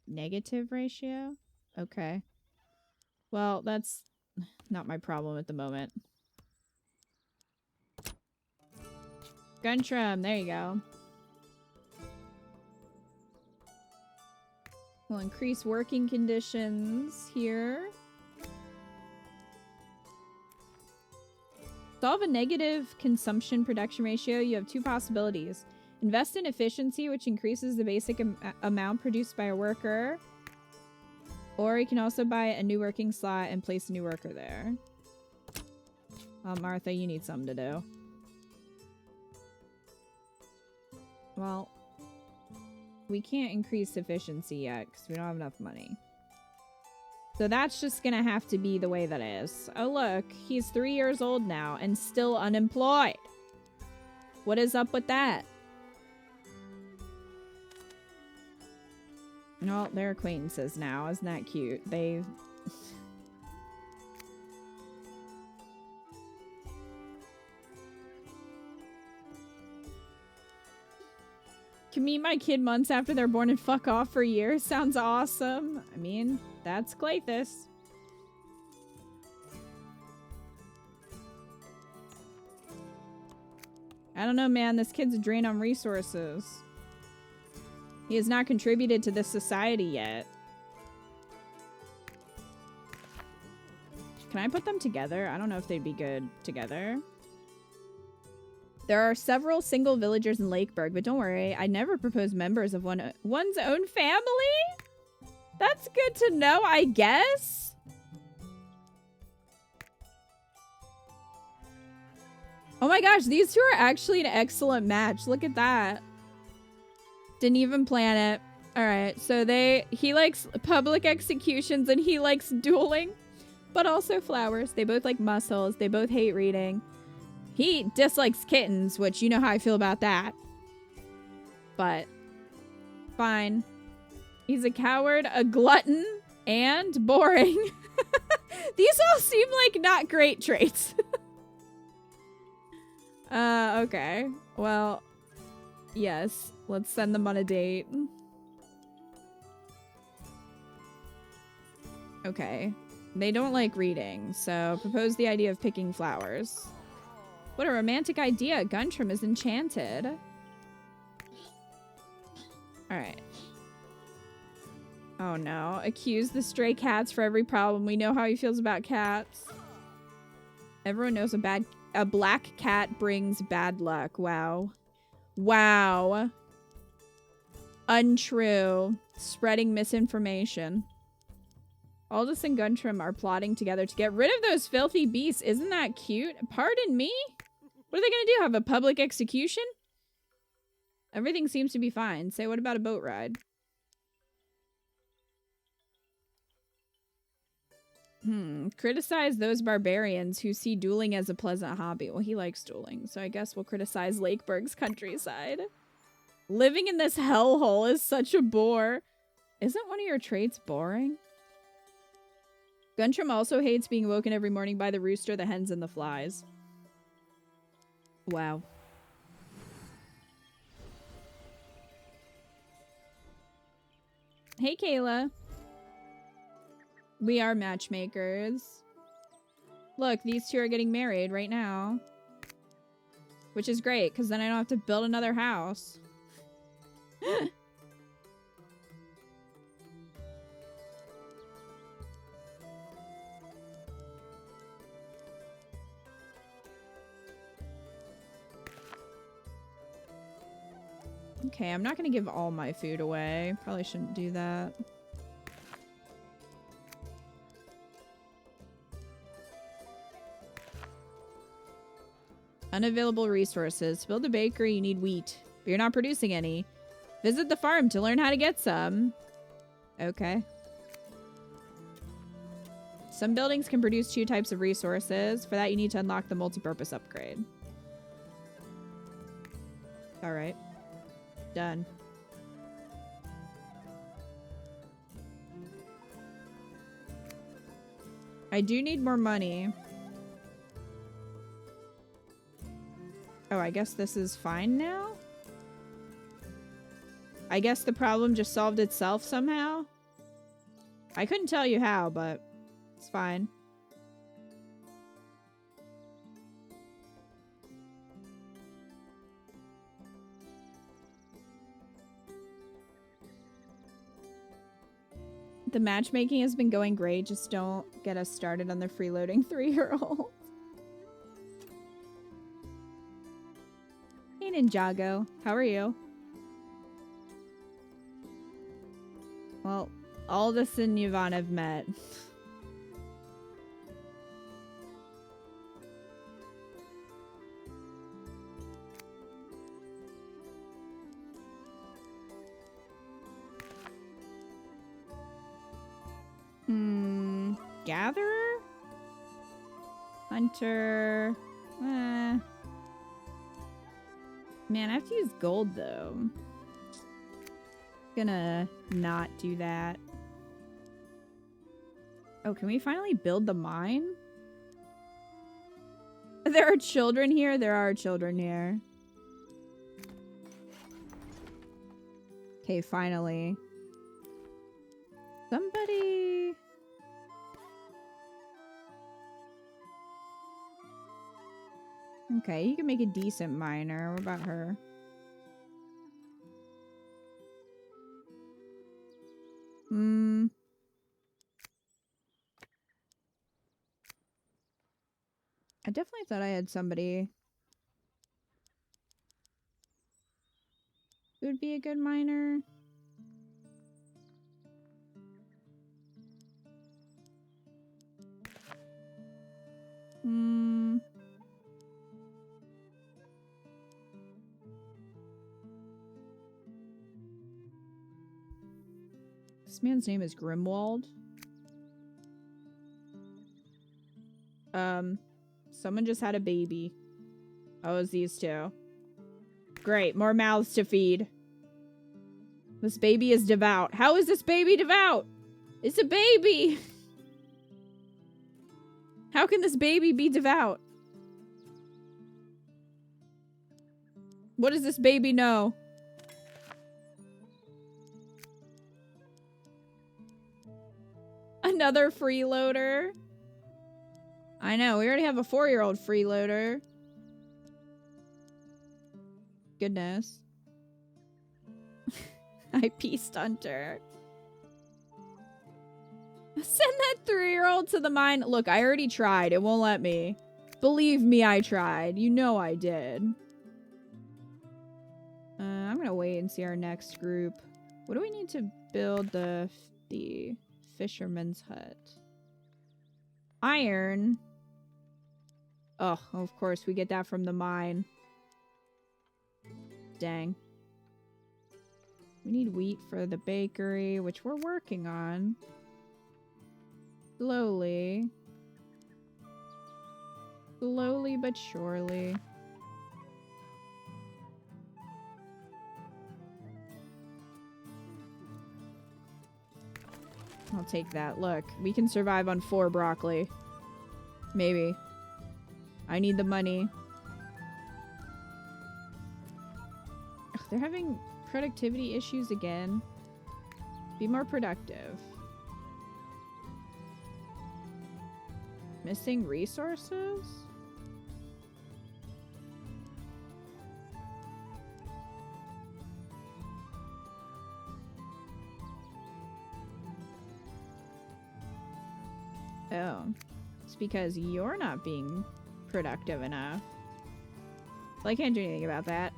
Negative ratio? Okay. Well, that's not my problem at the moment. Guntram, there you go. We'll increase working conditions here. Solve a negative consumption production ratio. You have 2 possibilities. Invest in efficiency, which increases the basic amount produced by a worker. Or you can also buy a new working slot and place a new worker there. Martha, you need something to do. Well, we can't increase efficiency yet because we don't have enough money. So that's just gonna have to be the way that is. Oh look, he's 3 years old now and still unemployed. What is up with that? No, they're acquaintances now. Isn't that cute? They... Can meet my kid months after they're born and fuck off for years. Sounds awesome. I mean, that's Cleophas. I don't know, man. This kid's a drain on resources. He has not contributed to this society yet. Can I put them together? I don't know if they'd be good together. There are several single villagers in Lakeburg, but don't worry. I never propose members of one's own family? That's good to know, I guess. Oh my gosh, these two are actually an excellent match. Look at that. Didn't even plan it. All right, so he likes public executions and he likes dueling, but also flowers. They both like muscles. They both hate reading. He dislikes kittens, which you know how I feel about that. But fine. He's a coward, a glutton, and boring. These all seem like not great traits. Okay. Well, yes. Let's send them on a date. Okay. They don't like reading, so propose the idea of picking flowers. What a romantic idea. Guntram is enchanted. Alright. Oh no. Accuse the stray cats for every problem. We know how he feels about cats. Everyone knows a black cat brings bad luck. Wow. Wow. Untrue. Spreading misinformation. Aldous and Guntram are plotting together to get rid of those filthy beasts. Isn't that cute? Pardon me? What are they gonna do? Have a public execution? Everything seems to be fine. Say, what about a boat ride? Criticize those barbarians who see dueling as a pleasant hobby. Well, he likes dueling, so I guess we'll criticize Lakeburg's countryside. Living in this hellhole is such a bore. Isn't one of your traits boring? Guntram also hates being woken every morning by the rooster, the hens, and the flies. Wow. Hey, Kayla. We are matchmakers. Look, these two are getting married right now. Which is great, because then I don't have to build another house. Okay, I'm not going to give all my food away. Probably shouldn't do that. Unavailable resources. To build a bakery, you need wheat, but you're not producing any. Visit the farm to learn how to get some. Okay. Some buildings can produce 2 types of resources. For that, you need to unlock the multi-purpose upgrade. Alright. Done. I do need more money. Oh, I guess this is fine now? I guess the problem just solved itself somehow? I couldn't tell you how, but it's fine. The matchmaking has been going great. Just don't get us started on the freeloading 3-year-old. Hey, Ninjago. How are you? Well, Aldous and Yvonne have met. Gatherer? Hunter? Man, I have to use gold, though. Gonna not do that. Oh, can we finally build the mine? There are children here? There are children here. Okay, finally. Somebody... Okay, you can make a decent miner. What about her? I definitely thought I had somebody who would be a good miner. This man's name is Grimwald. Someone just had a baby. Oh, it's these two. Great, more mouths to feed. This baby is devout. How is this baby devout? It's a baby! How can this baby be devout? What does this baby know? Another freeloader? I know, we already have a 4-year-old freeloader. Goodness. I peaced Hunter. Send that 3-year-old to the mine. Look, I already tried. It won't let me. Believe me, I tried. You know I did. I'm gonna wait and see our next group. What do we need to build the Fisherman's hut. Iron. Oh, of course, we get that from the mine. Dang. We need wheat for the bakery, which we're working on. Slowly. Slowly but surely. I'll take that. Look, we can survive on 4 broccoli. Maybe. I need the money. Ugh, they're having productivity issues again. Be more productive. Missing resources? Oh. It's because you're not being productive enough. Well, I can't do anything about that.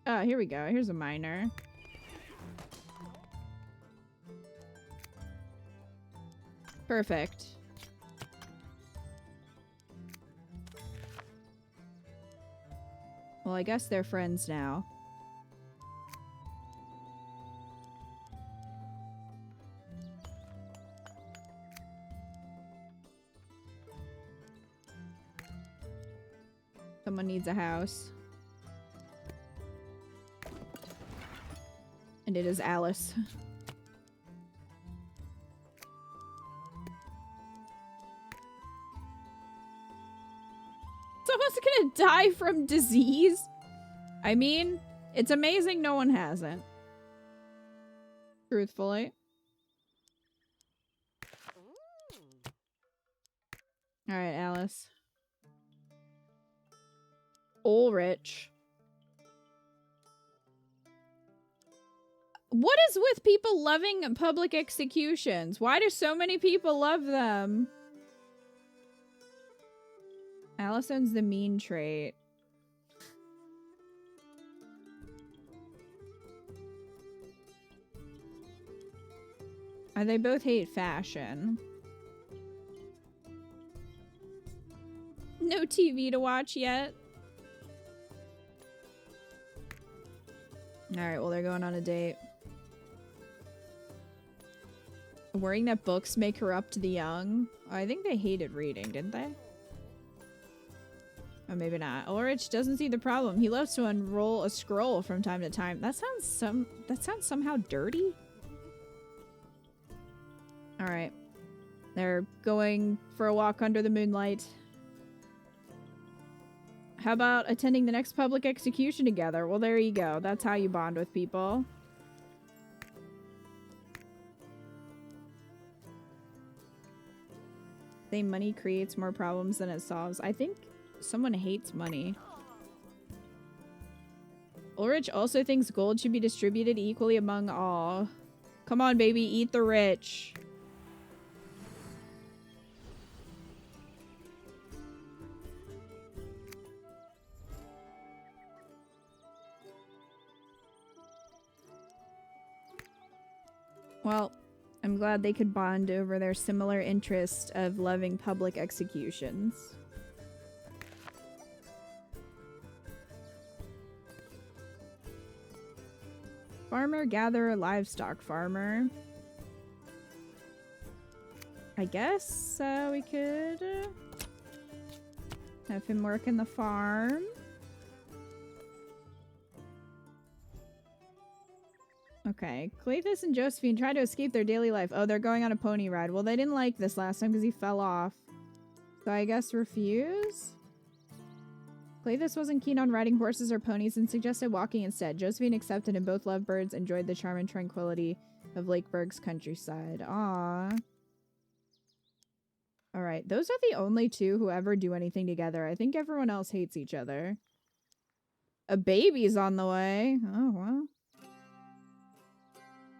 Oh, here we go. Here's a miner. Perfect. Well, I guess they're friends now. Someone needs a house. And it is Alice. Someone's gonna die from disease? I mean, it's amazing no one hasn't. Truthfully. Alright, Alice. Ulrich. What is with people loving public executions? Why do so many people love them? Alice owns the mean trait. They both hate fashion. No TV to watch yet. Alright, well, they're going on a date. Worrying that books may corrupt the young. Oh, I think they hated reading, didn't they? Oh, maybe not. Ulrich doesn't see the problem. He loves to unroll a scroll from time to time. That sounds somehow dirty. Alright. They're going for a walk under the moonlight. How about attending the next public execution together? Well, there you go. That's how you bond with people. Say money creates more problems than it solves. I think someone hates money. Ulrich also thinks gold should be distributed equally among all. Come on, baby, eat the rich. Well, I'm glad they could bond over their similar interest of loving public executions. Farmer, gatherer, livestock farmer. I guess we could have him work in the farm. Okay, Cletus and Josephine try to escape their daily life. Oh, they're going on a pony ride. Well, they didn't like this last time because he fell off. So I guess refuse? Cletus wasn't keen on riding horses or ponies and suggested walking instead. Josephine accepted and both lovebirds enjoyed the charm and tranquility of Lakeburg's countryside. Aww. Alright, those are the only two who ever do anything together. I think everyone else hates each other. A baby's on the way. Oh, well.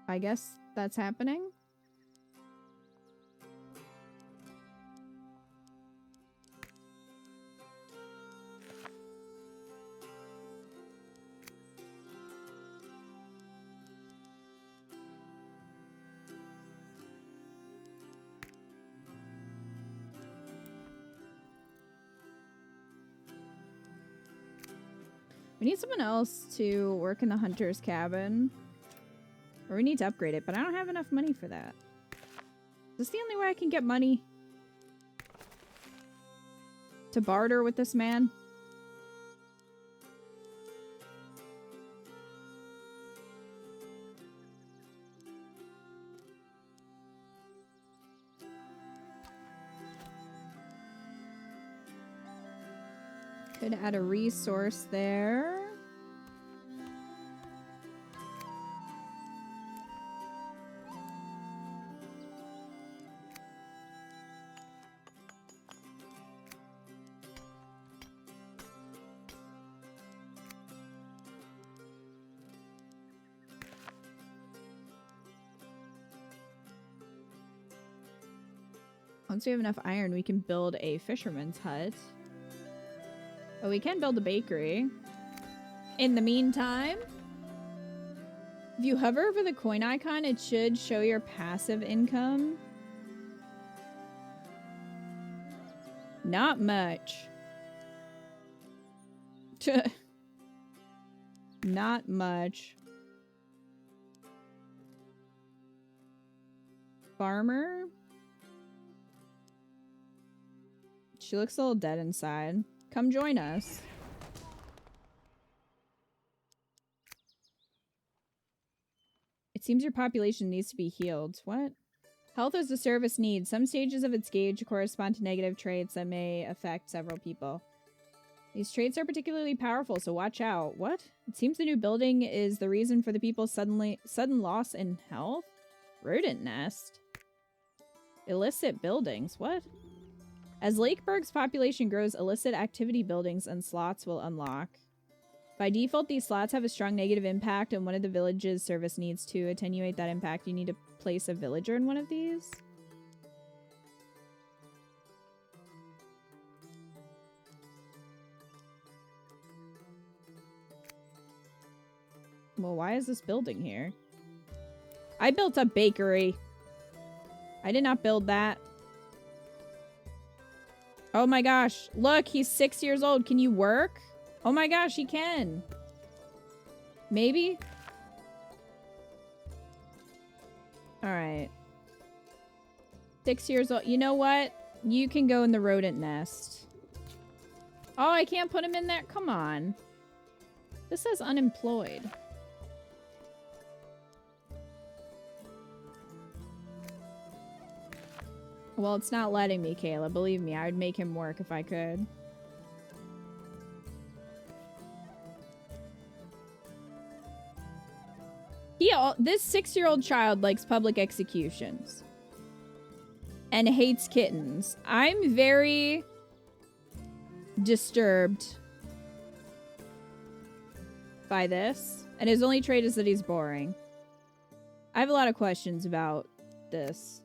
I guess that's happening. We need someone else to work in the hunter's cabin. Or we need to upgrade it, but I don't have enough money for that. Is this the only way I can get money to barter with this man? Could add a resource there. Once we have enough iron, we can build a fisherman's hut. But we can build a bakery. In the meantime, if you hover over the coin icon, it should show your passive income. Not much. Not much. Farmer. She looks a little dead inside. Come join us. It seems your population needs to be healed. What? Health is a service need. Some stages of its gauge correspond to negative traits that may affect several people. These traits are particularly powerful, so watch out. What? It seems the new building is the reason for the people's sudden loss in health? Rodent nest. Illicit buildings. What? As Lakeburg's population grows, illicit activity buildings and slots will unlock. By default, these slots have a strong negative impact, and one of the village's service needs to attenuate that impact. You need to place a villager in one of these. Well, why is this building here? I built a bakery. I did not build that. Oh my gosh. Look, he's 6 years old. Can you work? Oh my gosh, he can. Maybe? Alright. 6 years old. You know what? You can go in the rodent nest. Oh, I can't put him in there? Come on. This says unemployed. Well, it's not letting me, Kayla. Believe me, I would make him work if I could. This 6-year-old child likes public executions. And hates kittens. I'm very disturbed by this. And his only trait is that he's boring. I have a lot of questions about this.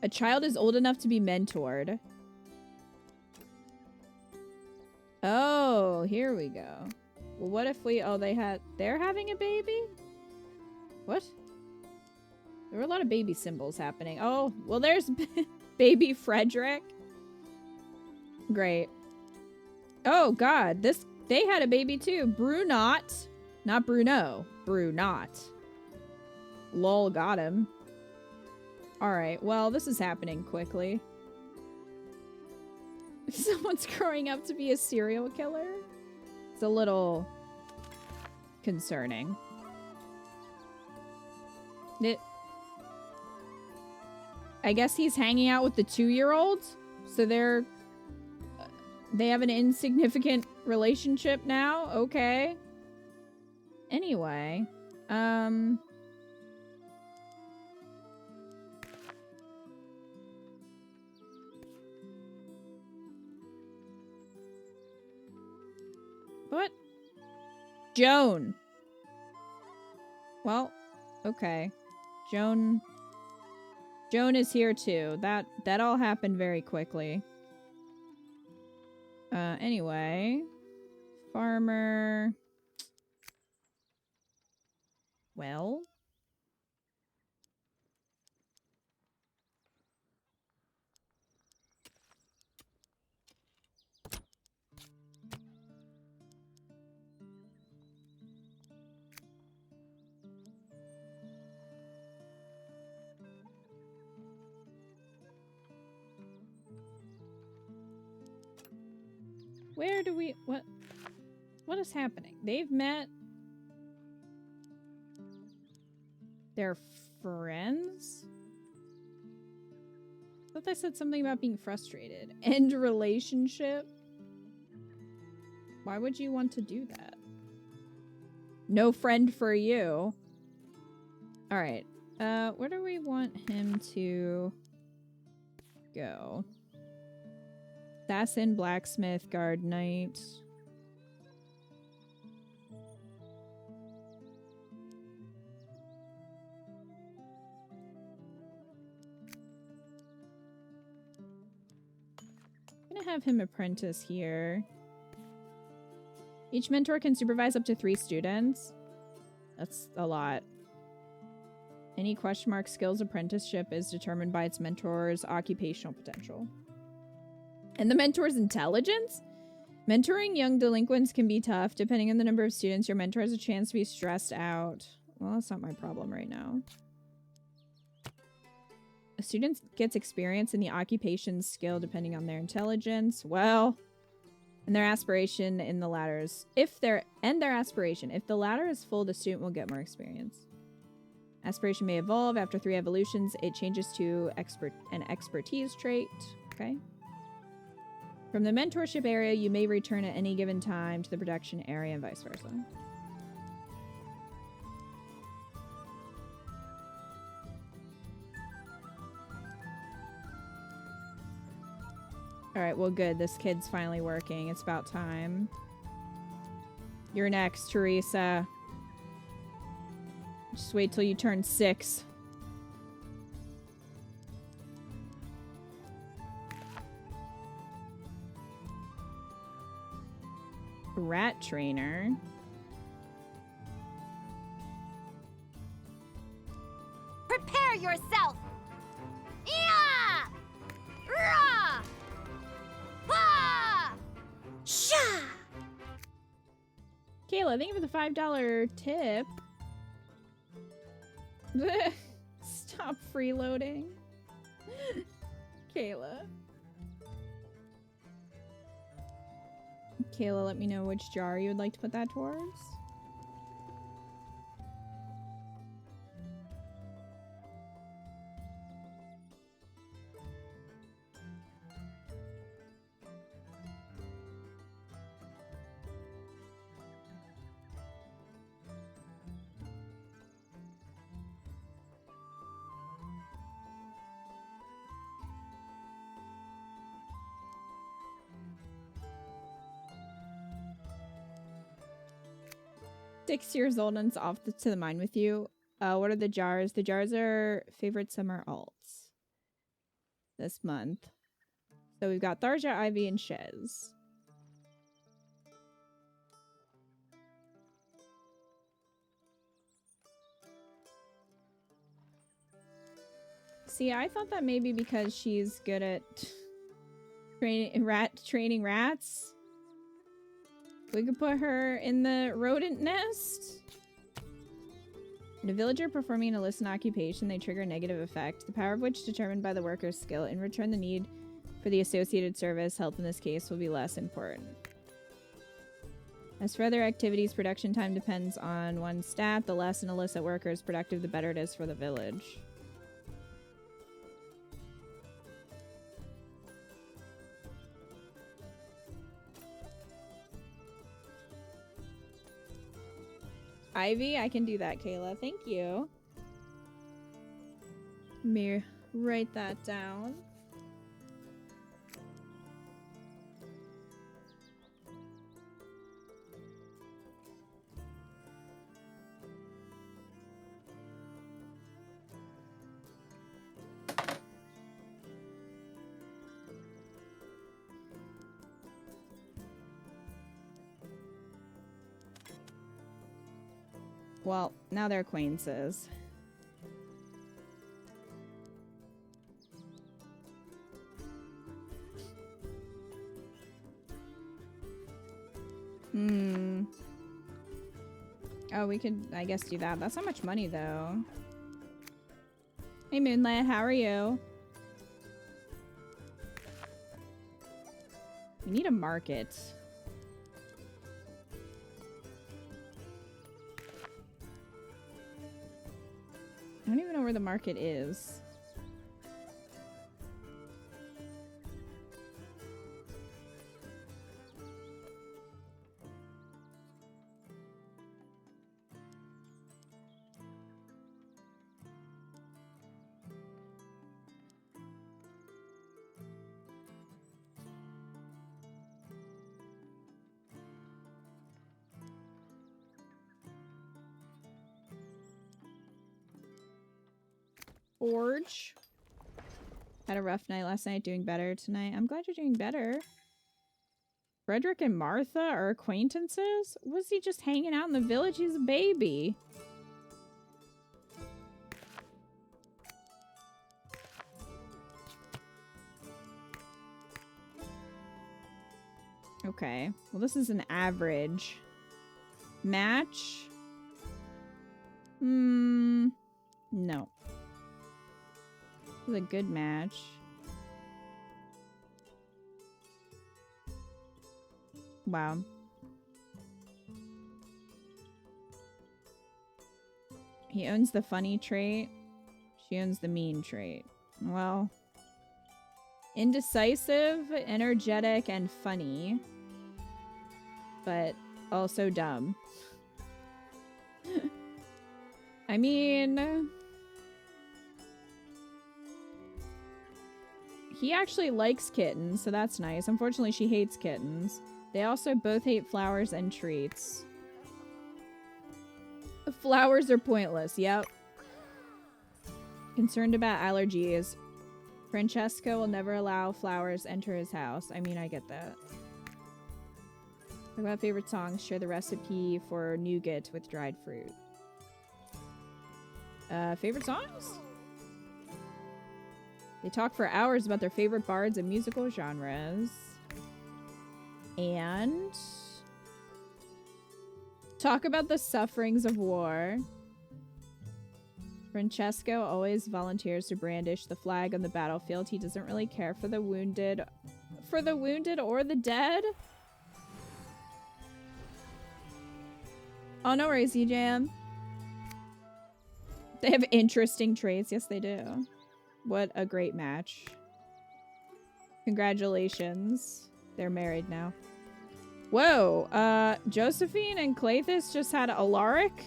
A child is old enough to be mentored. Oh, here we go. Well, what if we... Oh, they're having a baby? What? There were a lot of baby symbols happening. Oh, well, there's baby Frederick. Great. Oh, God. They had a baby, too. Brunot. Not Bruno. Brunot. Lol, got him. Alright, well, this is happening quickly. Someone's growing up to be a serial killer? It's a little concerning. I guess he's hanging out with the 2-year-olds, so they have an insignificant relationship now? Okay. Anyway, what? Joan. Well, okay. Joan is here too. That all happened very quickly. Anyway. Farmer. Well. Where do we... What is happening? They've met... They're friends? I thought they said something about being frustrated. End relationship? Why would you want to do that? No friend for you. Alright. Where do we want him to go? Assassin, blacksmith, guard, knight. I'm gonna have him apprentice here. Each mentor can supervise up to 3 students. That's a lot. Any question mark skills apprenticeship is determined by its mentor's occupational potential. And the mentor's intelligence? Mentoring young delinquents can be tough. Depending on the number of students, your mentor has a chance to be stressed out. Well, that's not my problem right now. A student gets experience in the occupation skill depending on their intelligence. Well, and their aspiration in the ladders. If their aspiration. If the ladder is full, the student will get more experience. Aspiration may evolve. After 3 evolutions, it changes to an expertise trait. Okay. From the mentorship area, you may return at any given time to the production area and vice versa. Alright, well good. This kid's finally working. It's about time. You're next, Teresa. Just wait till you turn 6. Rat trainer. Prepare yourself! Yeah! Rah! Ha! Sha! Kayla, thank you for the $5 tip. Stop freeloading. Kayla. Kayla, let me know which jar you would like to put that towards. Six years old and it's off to the mine with you. What are the jars? The jars are favorite summer alts this month. So we've got Tharja, Ivy, and Shez. See, I thought that maybe because she's good at training rats, we could put her in the rodent nest. In a villager performing an illicit occupation, they trigger a negative effect, the power of which is determined by the worker's skill. In return, the need for the associated service, health in this case, will be less important. As for other activities, production time depends on one stat. The less an illicit worker is productive, the better it is for the village. Ivy, I can do that, Kayla. Thank you. Let me write that down. Well, now they're acquaintances. Oh, we could, I guess, do that. That's not much money, though. Hey, Moonlit, how are you? We need a market. don't even know where the market is. Forge. Had a rough night last night, doing better tonight. I'm glad you're doing better. Frederick and Martha are acquaintances? Was he just hanging out in the village? He's a baby. Okay. Well, this is an average. Match? No. This is a good match. Wow. He owns the funny trait. She owns the mean trait. Well, indecisive, energetic, and funny. But also dumb. I mean... He actually likes kittens, so that's nice. Unfortunately, she hates kittens. They also both hate flowers and treats. Flowers are pointless, yep. Concerned about allergies. Francesco will never allow flowers enter his house. I mean, I get that. Talk about favorite songs. Share the recipe for nougat with dried fruit. Favorite songs? They talk for hours about their favorite bards and musical genres. And talk about the sufferings of war. Francesco always volunteers to brandish the flag on the battlefield. He doesn't really care for the wounded or the dead. Oh, no worries, EJM. They have interesting traits. Yes, they do. What a great match. Congratulations. They're married now. Whoa. Josephine and Cleithus just had Alaric?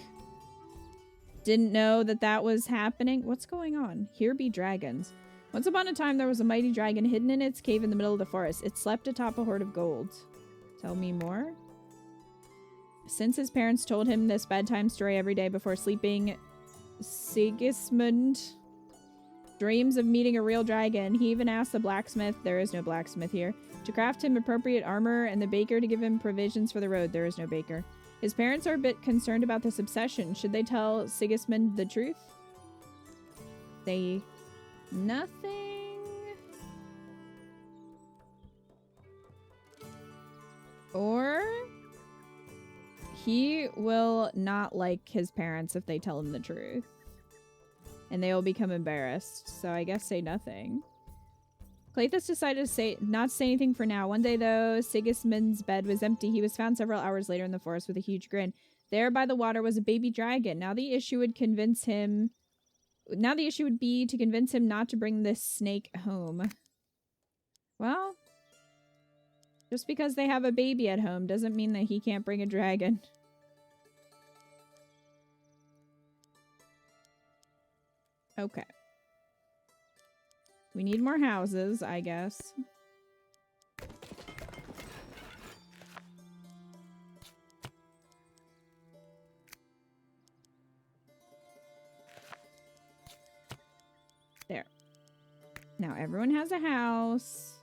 Didn't know that that was happening. What's going on? Here be dragons. Once upon a time, there was a mighty dragon hidden in its cave in the middle of the forest. It slept atop a hoard of gold. Tell me more. Since his parents told him this bedtime story every day before sleeping, Sigismund dreams of meeting a real dragon. He even asked the blacksmith, there is no blacksmith here, to craft him appropriate armor and the baker to give him provisions for the road. There is no baker. His parents are a bit concerned about this obsession. Should they tell Sigismund the truth? Say nothing. Or he will not like his parents if they tell him the truth. And they will become embarrassed. So I guess say nothing. Cleithus decided to not say anything for now. One day, though, Sigismund's bed was empty. He was found several hours later in the forest with a huge grin. There by the water was a baby dragon. Now the issue would be to convince him not to bring this snake home. Well, just because they have a baby at home doesn't mean that he can't bring a dragon. Okay. We need more houses, I guess. There. Now everyone has a house.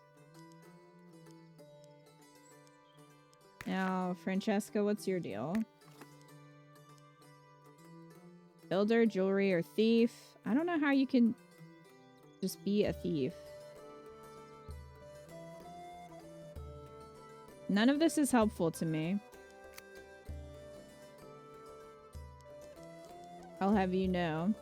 Now, Francesca, what's your deal? Builder, jewelry, or thief? I don't know how you can just be a thief. None of this is helpful to me. I'll have you know.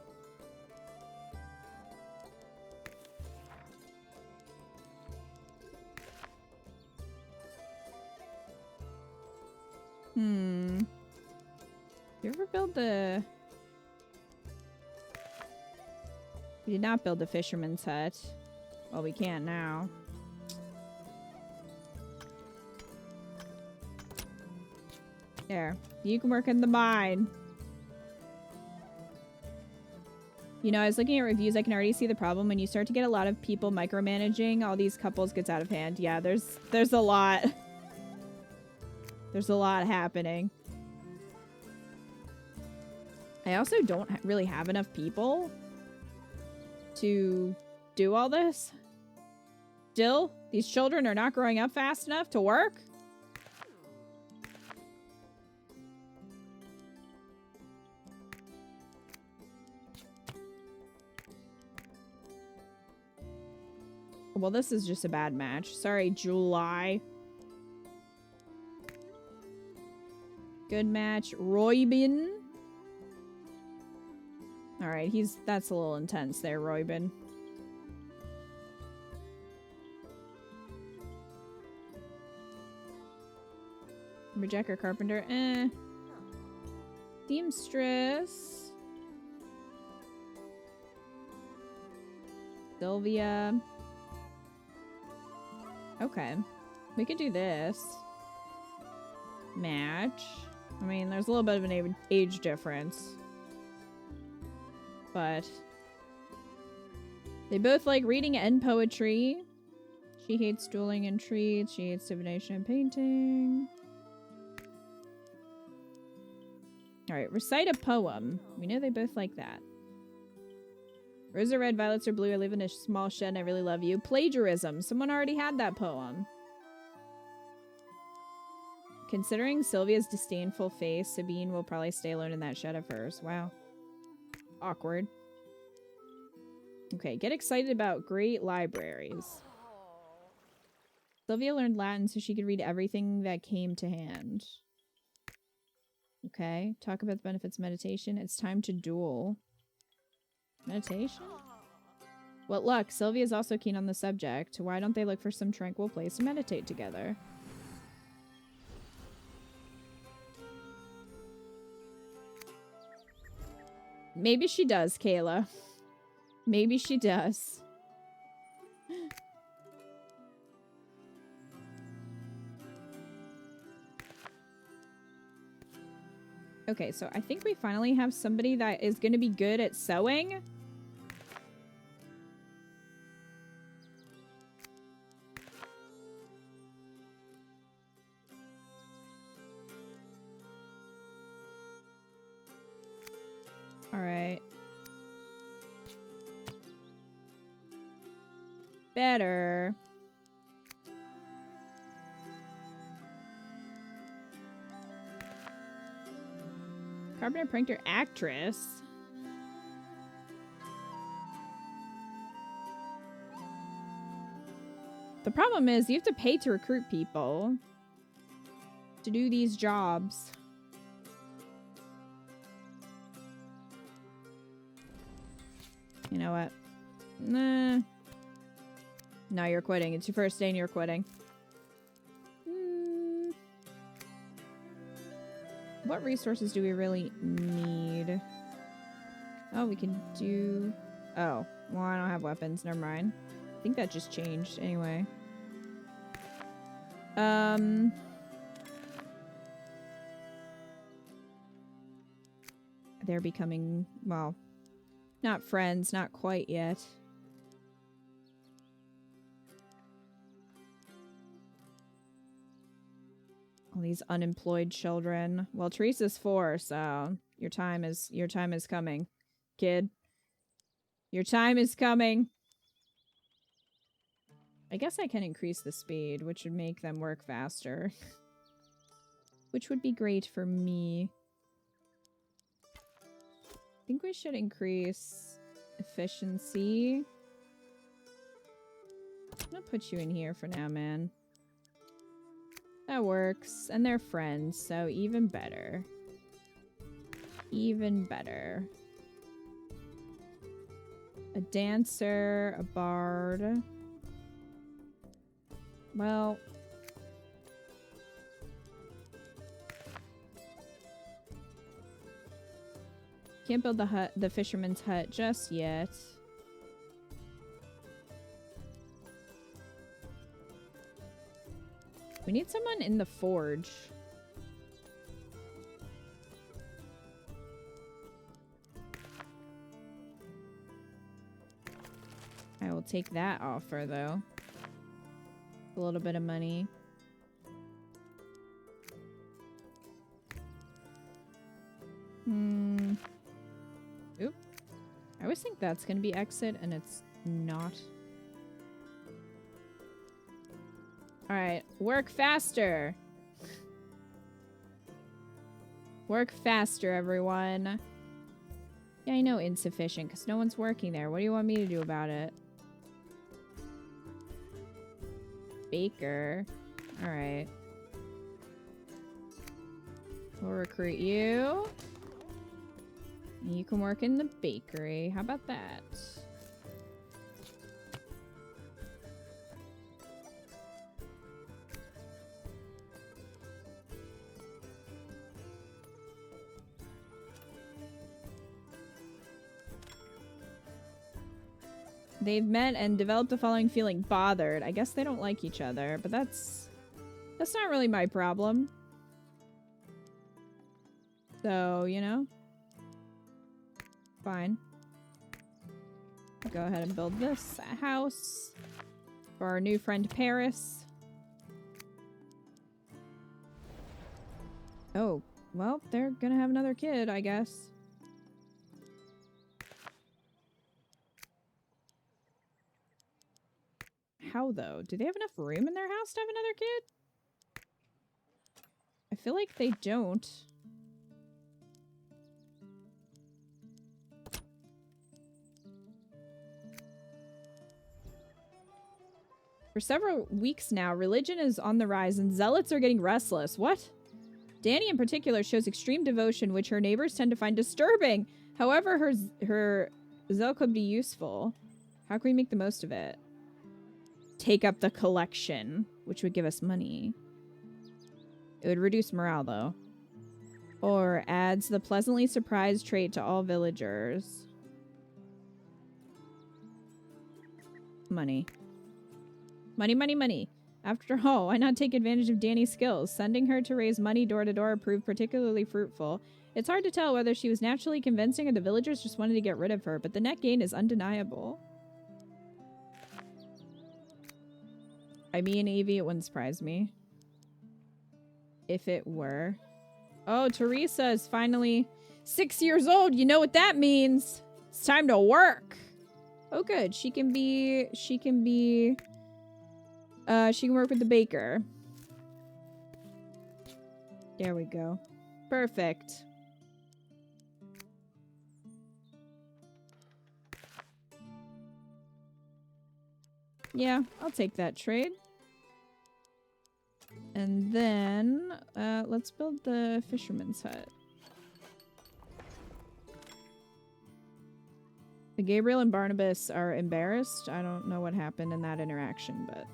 You ever build the... We did not build the fisherman's hut. Well, we can now. There. You can work in the mine. You know, I was looking at reviews. I can already see the problem. When you start to get a lot of people micromanaging, all these couples gets out of hand. Yeah, there's a lot. There's a lot happening. I also don't really have enough people to do all this. Still, these children are not growing up fast enough to work. Well, this is just a bad match. Sorry, July. Good match. Roybin. Alright, that's a little intense there, Roybin. Lumberjack or carpenter? Eh. Seamstress. Sylvia. Okay. We could do this. Match. I mean, there's a little bit of an age difference. But they both like reading and poetry. She hates dueling and treats. She hates divination and painting. Alright, recite a poem. We know they both like that. Roses are red, violets are blue. I live in a small shed and I really love you. Plagiarism. Someone already had that poem. Considering Sylvia's disdainful face, Sabine will probably stay alone in that shed of hers. Wow. Awkward. Okay, get excited about great libraries. Sylvia learned Latin so she could read everything that came to hand. Okay, talk about the benefits of meditation. It's time to duel. Meditation? What luck. Sylvia's also keen on the subject. Why don't they look for some tranquil place to meditate together? Maybe she does, Kayla. Maybe she does. Okay, so I think we finally have somebody that is going to be good at sewing. All right. Better. Carpenter, prankster, actress. The problem is you have to pay to recruit people to do these jobs. You know what? Nah. No, you're quitting. It's your first day and you're quitting. What resources do we really need? Oh, we can do... Oh, well, I don't have weapons. Never mind. I think that just changed anyway. They're becoming, well, not friends, not quite yet. All these unemployed children. Well, Teresa's 4, so your time is coming, kid. Your time is coming. I guess I can increase the speed, which would make them work faster. Which would be great for me. I think we should increase efficiency. I'm gonna put you in here for now, man. That works. And they're friends, so even better. Even better. A dancer, a bard. Well... Can't build the fisherman's hut just yet. We need someone in the forge. I will take that offer, though. A little bit of money. Oop. I always think that's going to be exit, and it's not. Alright, work faster! Work faster, everyone. Yeah, I know insufficient, because no one's working there. What do you want me to do about it? Baker. Alright. We'll recruit you. You can work in the bakery. How about that? They've met and developed the following feeling: bothered. I guess they don't like each other, but that's not really my problem. So, you know, fine. Go ahead and build this house for our new friend Paris. Oh, well, they're gonna have another kid, I guess. How, though? Do they have enough room in their house to have another kid? I feel like they don't. For several weeks now, religion is on the rise and zealots are getting restless. What? Danny in particular shows extreme devotion, which her neighbors tend to find disturbing. However, her zeal could be useful. How can we make the most of it? Take up the collection, which would give us money. It would reduce morale, though. Or adds the pleasantly surprised trait to all villagers. Money. Money, money, money. After all, why not take advantage of Danny's skills? Sending her to raise money door to door proved particularly fruitful. It's hard to tell whether she was naturally convincing or the villagers just wanted to get rid of her, but the net gain is undeniable. I mean, Evie, it wouldn't surprise me if it were. Oh, Teresa is finally 6 years old. You know what that means. It's time to work. Oh, good. She can work with the baker. There we go. Perfect. Yeah, I'll take that trade. And then, let's build the fisherman's hut. Gabriel and Barnabas are embarrassed. I don't know what happened in that interaction, but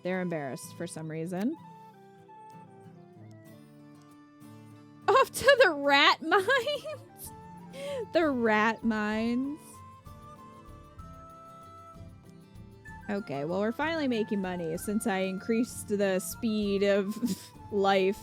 they're embarrassed for some reason. Off to the rat mines! The rat mines. Okay, well, we're finally making money since I increased the speed of life.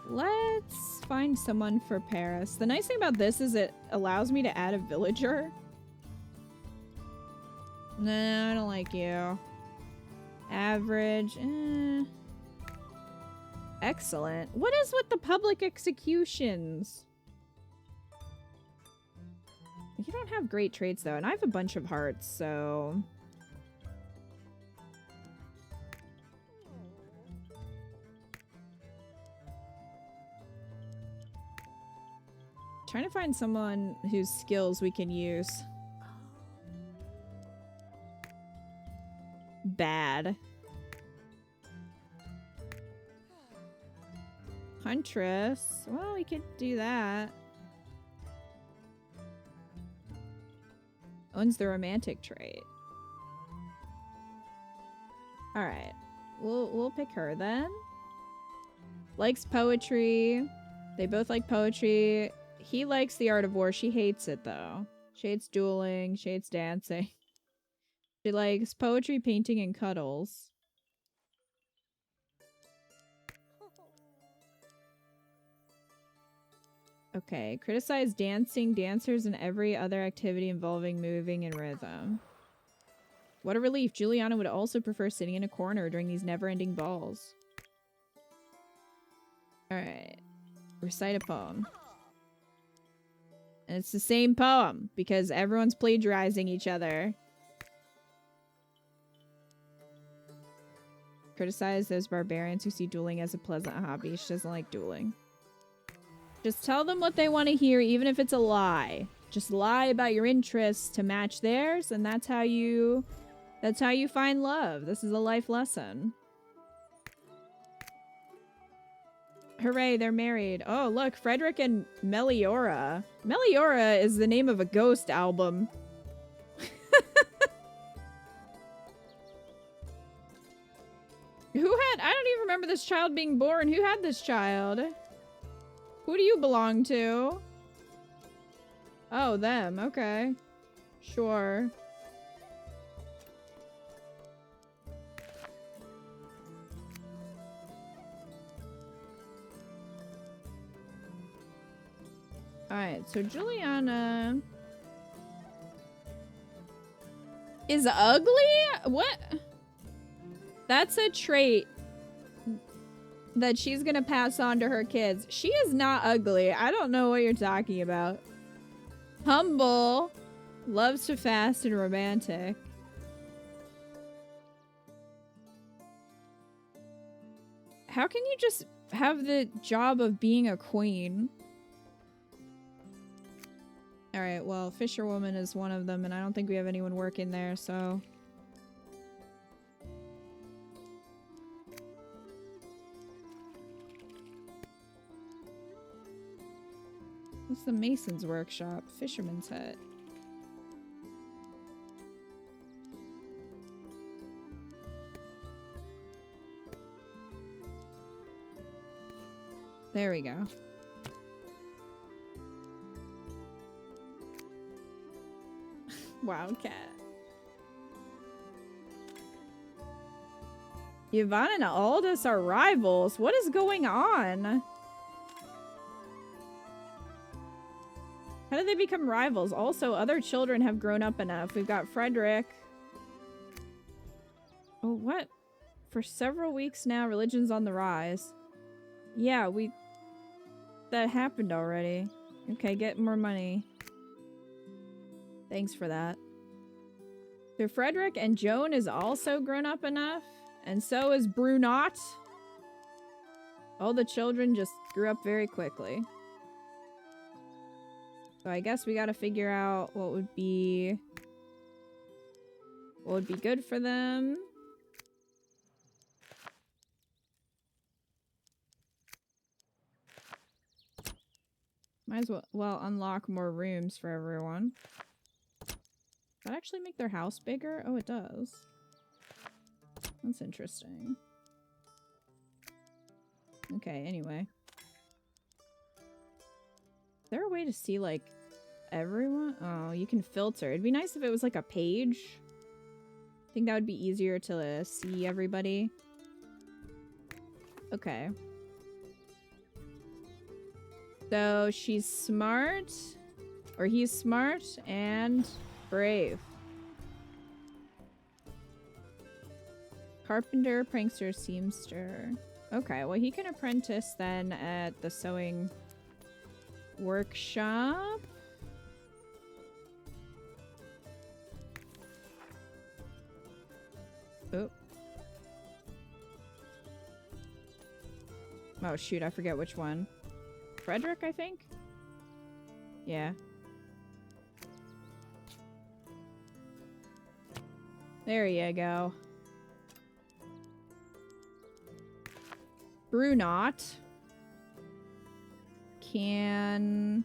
Let's find someone for Paris. The nice thing about this is it allows me to add a villager. No, I don't like you. Average. Excellent. What is with the public executions? You don't have great traits, though, and I have a bunch of hearts, so... Trying to find someone whose skills we can use. Bad. Huntress. Well, we could do that. Owns the romantic trait. Alright. we'll pick her then. Likes poetry. They both like poetry. He likes the art of war. She hates it though. She hates dueling. She hates dancing. She likes poetry, painting, and cuddles. Okay. Criticize dancing, dancers, and every other activity involving moving and rhythm. What a relief. Juliana would also prefer sitting in a corner during these never-ending balls. Alright. Recite a poem. And it's the same poem, because everyone's plagiarizing each other. Criticize those barbarians who see dueling as a pleasant hobby. She doesn't like dueling. Just tell them what they want to hear, even if it's a lie. Just lie about your interests to match theirs, and that's how you find love. This is a life lesson. Hooray, they're married. Oh, look, Frederick and Meliora. Meliora is the name of a Ghost album. I don't even remember this child being born. Who had this child? Who do you belong to? Oh, them. Okay. Sure. Alright, so Juliana is ugly? What? That's a trait that she's gonna pass on to her kids. She is not ugly. I don't know what you're talking about. Humble. Loves to fast and romantic. How can you just have the job of being a queen? Alright, well, Fisherwoman is one of them, and I don't think we have anyone working there, so... What's the Mason's workshop? Fisherman's hut. There we go. Wildcat. Yvonne and Aldous are rivals. What is going on? How did they become rivals? Also, other children have grown up enough. We've got Frederick. Oh, what? For several weeks now, religion's on the rise. Yeah, that happened already. Okay, get more money. Thanks for that. So Frederick and Joan is also grown up enough. And so is Brunot. All the children just grew up very quickly. So I guess we gotta figure out what would be good for them. Might as well unlock more rooms for everyone. Does that actually make their house bigger? Oh, it does. That's interesting. Okay, anyway. Is there a way to see, like, everyone? Oh, you can filter. It'd be nice if it was, like, a page. I think that would be easier to see everybody. Okay. So, she's smart. Or he's smart and brave. Carpenter, prankster, seamster. Okay, well, he can apprentice then at the sewing workshop. Oh. Oh, shoot, I forget which one. Frederick, I think? Yeah. There you go. Brunot can...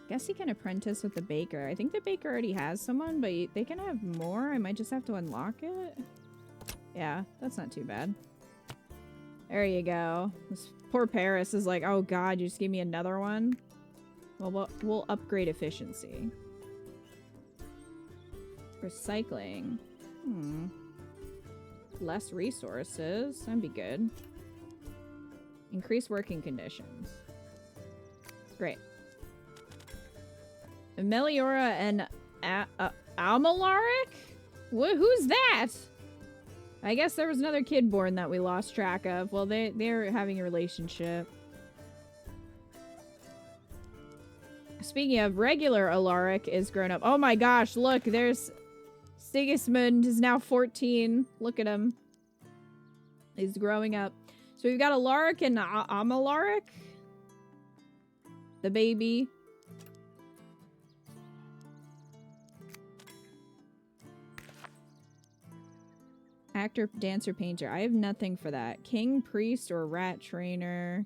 Guess he can apprentice with the baker. I think the baker already has someone, but they can have more. I might just have to unlock it. Yeah, that's not too bad. There you go. This poor Paris is like, oh god, you just gave me another one? Well, we'll upgrade efficiency. Recycling. Less resources. That'd be good. Increase working conditions. Great. Meliora and Almalaric? Who's that? I guess there was another kid born that we lost track of. Well, they're having a relationship. Speaking of, regular Alaric is grown up. Oh my gosh, look, there's Sigismund is now 14. Look at him. He's growing up. So we've got Alaric and Amalaric. The baby. Actor, dancer, painter. I have nothing for that. King, priest, or rat trainer.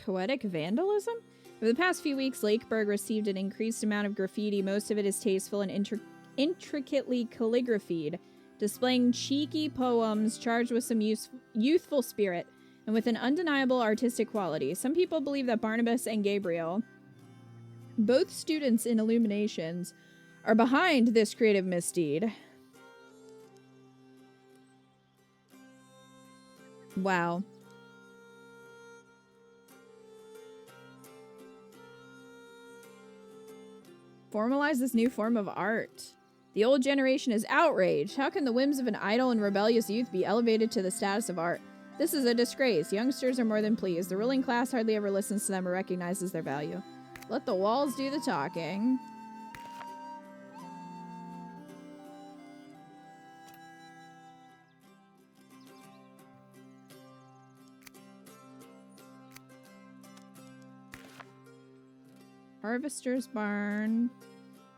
Poetic vandalism? Over the past few weeks, Lakeburg received an increased amount of graffiti. Most of it is tasteful and intricately calligraphied, displaying cheeky poems charged with some youthful spirit and with an undeniable artistic quality. Some people believe that Barnabas and Gabriel, both students in Illuminations, are behind this creative misdeed. Wow. Formalize this new form of art. The old generation is outraged. How can the whims of an idle and rebellious youth be elevated to the status of art? This is a disgrace. Youngsters are more than pleased. The ruling class hardly ever listens to them or recognizes their value. Let the walls do the talking. Harvester's barn.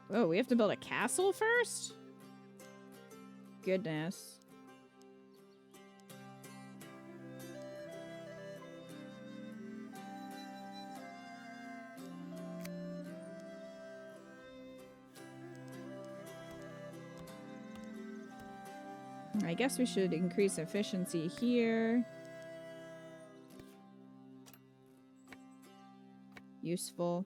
Oh, we have to build a castle first? Goodness. I guess we should increase efficiency here. Useful.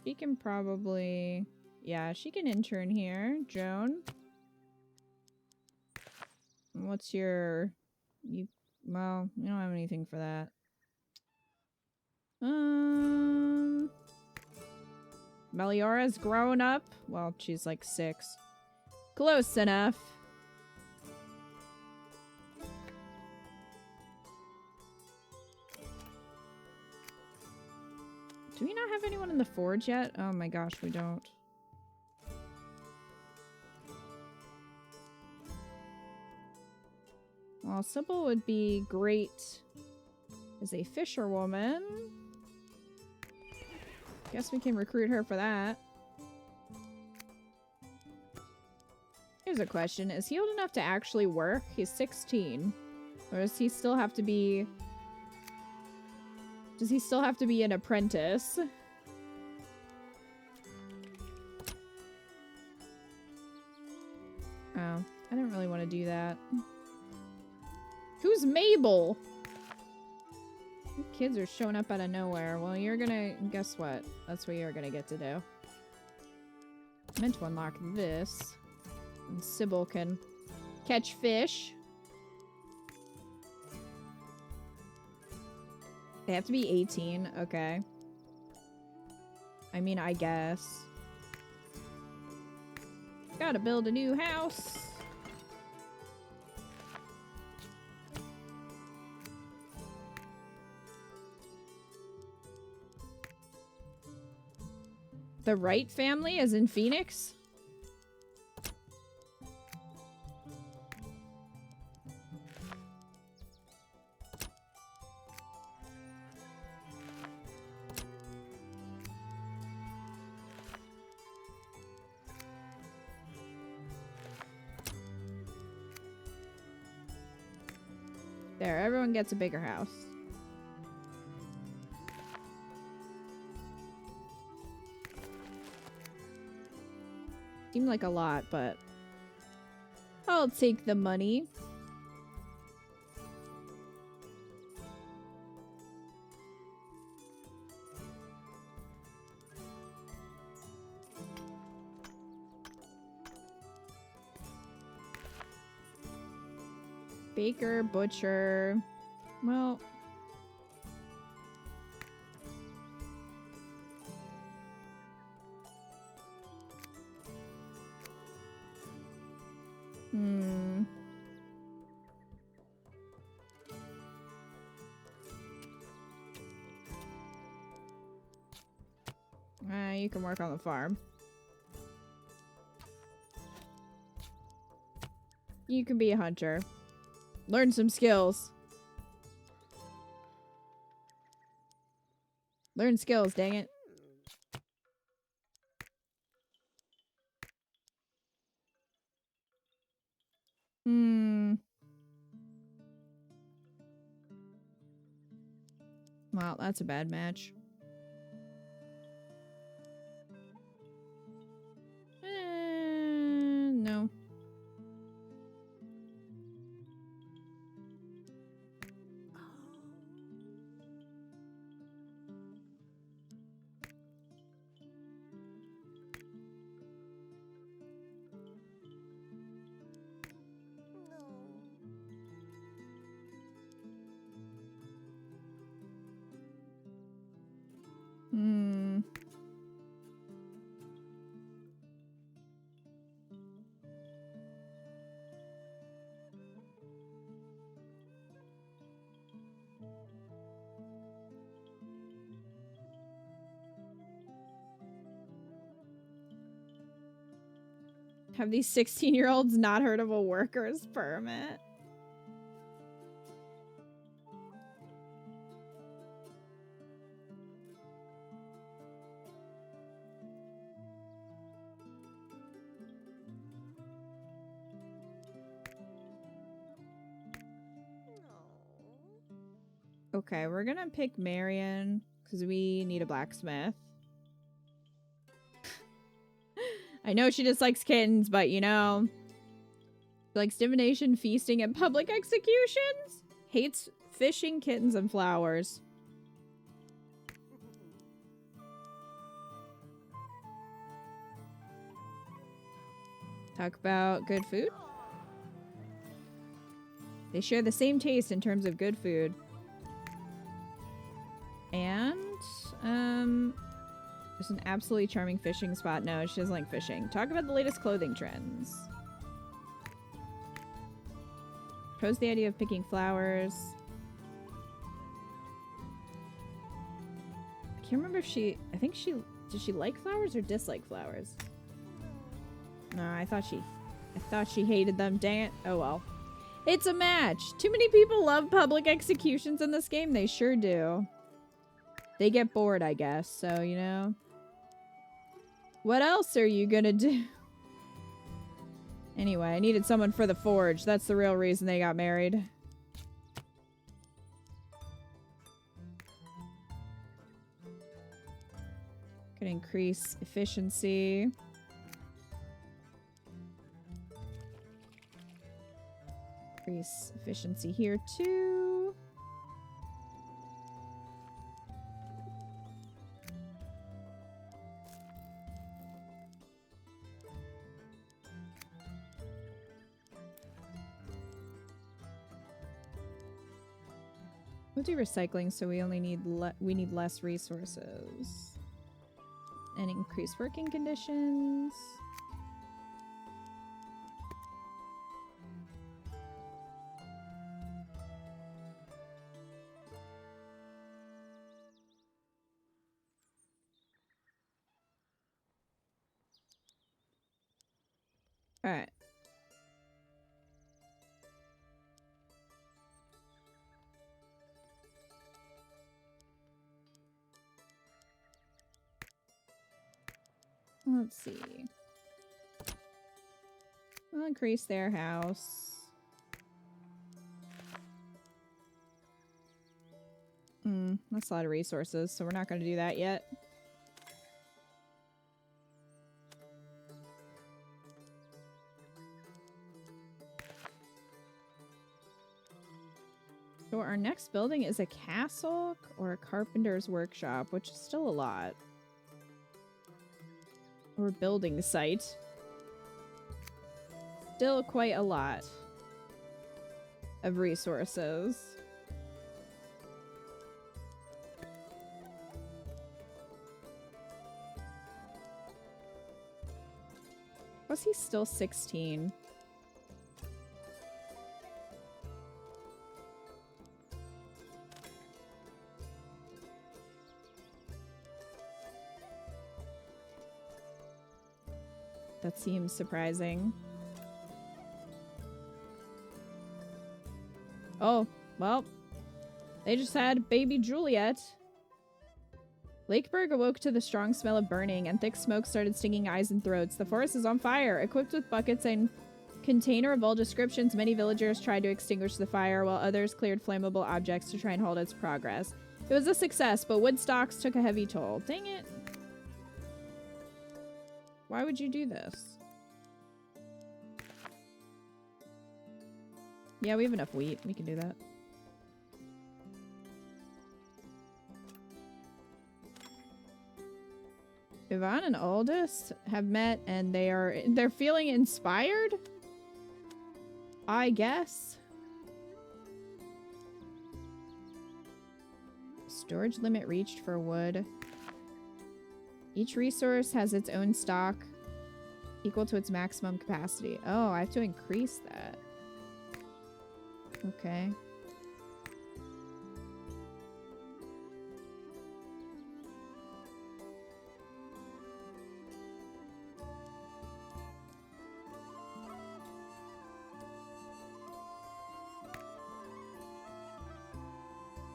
She can probably... Yeah, she can intern here. Joan? What's your... Well, you don't have anything for that. Meliora's grown up. Well, she's like 6. Close enough. Do we not have anyone in the forge yet? Oh my gosh, we don't. Well, Sybil would be great as a fisherwoman. Guess we can recruit her for that. Here's a question. Is he old enough to actually work? He's 16. Or does he still have to be... Does he still have to be an apprentice? Oh, I don't really want to do that. Who's Mabel? You kids are showing up out of nowhere. Well, you're gonna... Guess what? That's what you're gonna get to do. I meant to unlock this. And Sybil can catch fish. They have to be 18. Okay. I mean, I guess. Gotta build a new house. The Wright family, as in Phoenix? There, everyone gets a bigger house. Seemed like a lot, but I'll take the money. Baker, butcher. Well, you can work on the farm. You can be a hunter. Learn some skills. Learn skills, dang it. Wow, that's a bad match. No. Have these 16-year-olds not heard of a worker's permit? Okay, we're gonna pick Marion because we need a blacksmith. I know she dislikes kittens, but you know, she likes divination, feasting, and public executions. Hates fishing, kittens, and flowers. Talk about good food. They share the same taste in terms of good food. And, there's an absolutely charming fishing spot. No, she doesn't like fishing. Talk about the latest clothing trends. Propose the idea of picking flowers. I can't remember if she... Does she like flowers or dislike flowers? No, I thought she hated them. Dang it. Oh well. It's a match. Too many people love public executions in this game. They sure do. They get bored, I guess. So, you know. What else are you gonna do? Anyway, I needed someone for the forge. That's the real reason they got married. Could increase efficiency. Increase efficiency here too. We'll do recycling, so we only need less resources. And increase working conditions. All right. Let's see. We'll increase their house. That's a lot of resources, so we're not going to do that yet. So our next building is a castle or a carpenter's workshop, which is still a lot. Or building site. Still quite a lot of resources. Was he still 16? That seems surprising. Oh, well, they just had baby Juliet. Lakeburg awoke to the strong smell of burning, and thick smoke started stinging eyes and throats. The forest is on fire. Equipped with buckets and container of all descriptions, many villagers tried to extinguish the fire, while others cleared flammable objects to try and halt its progress. It was a success, but wood stocks took a heavy toll. Dang it. Why would you do this? Yeah, we have enough wheat. We can do that. Yvonne and Aldous have met and they're feeling inspired? I guess. Storage limit reached for wood. Each resource has its own stock equal to its maximum capacity. Oh, I have to increase that. Okay.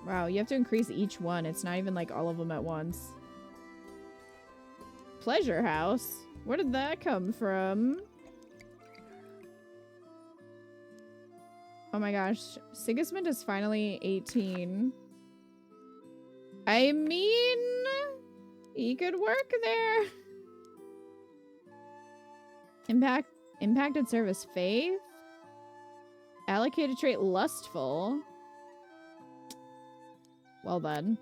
Wow, you have to increase each one. It's not even like all of them at once. Pleasure house? Where did that come from? Oh my gosh. Sigismund is finally 18. I mean, he could work there. Impacted service faith. Allocated trait lustful. Well then.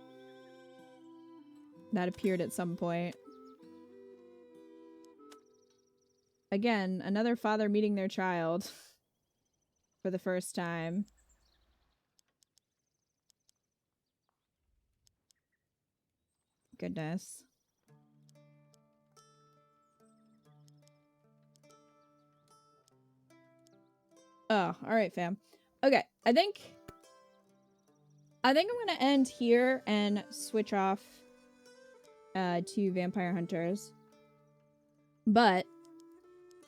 That appeared at some point. Again, another father meeting their child for the first time. Goodness. Oh, alright, fam. Okay, I think I'm gonna end here and switch off to Vampire Hunters. But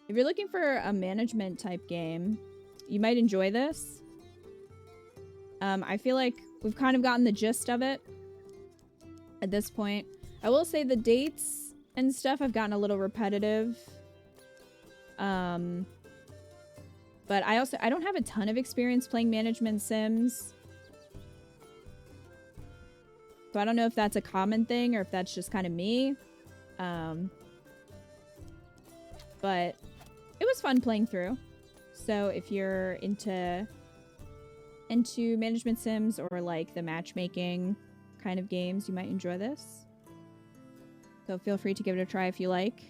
if you're looking for a management type game, you might enjoy this. I feel like we've kind of gotten the gist of it at this point. I will say the dates and stuff have gotten a little repetitive. But I don't have a ton of experience playing management sims. So I don't know if that's a common thing or if that's just kind of me. But it was fun playing through. So if you're into management sims or like the matchmaking kind of games, you might enjoy this. So feel free to give it a try if you like.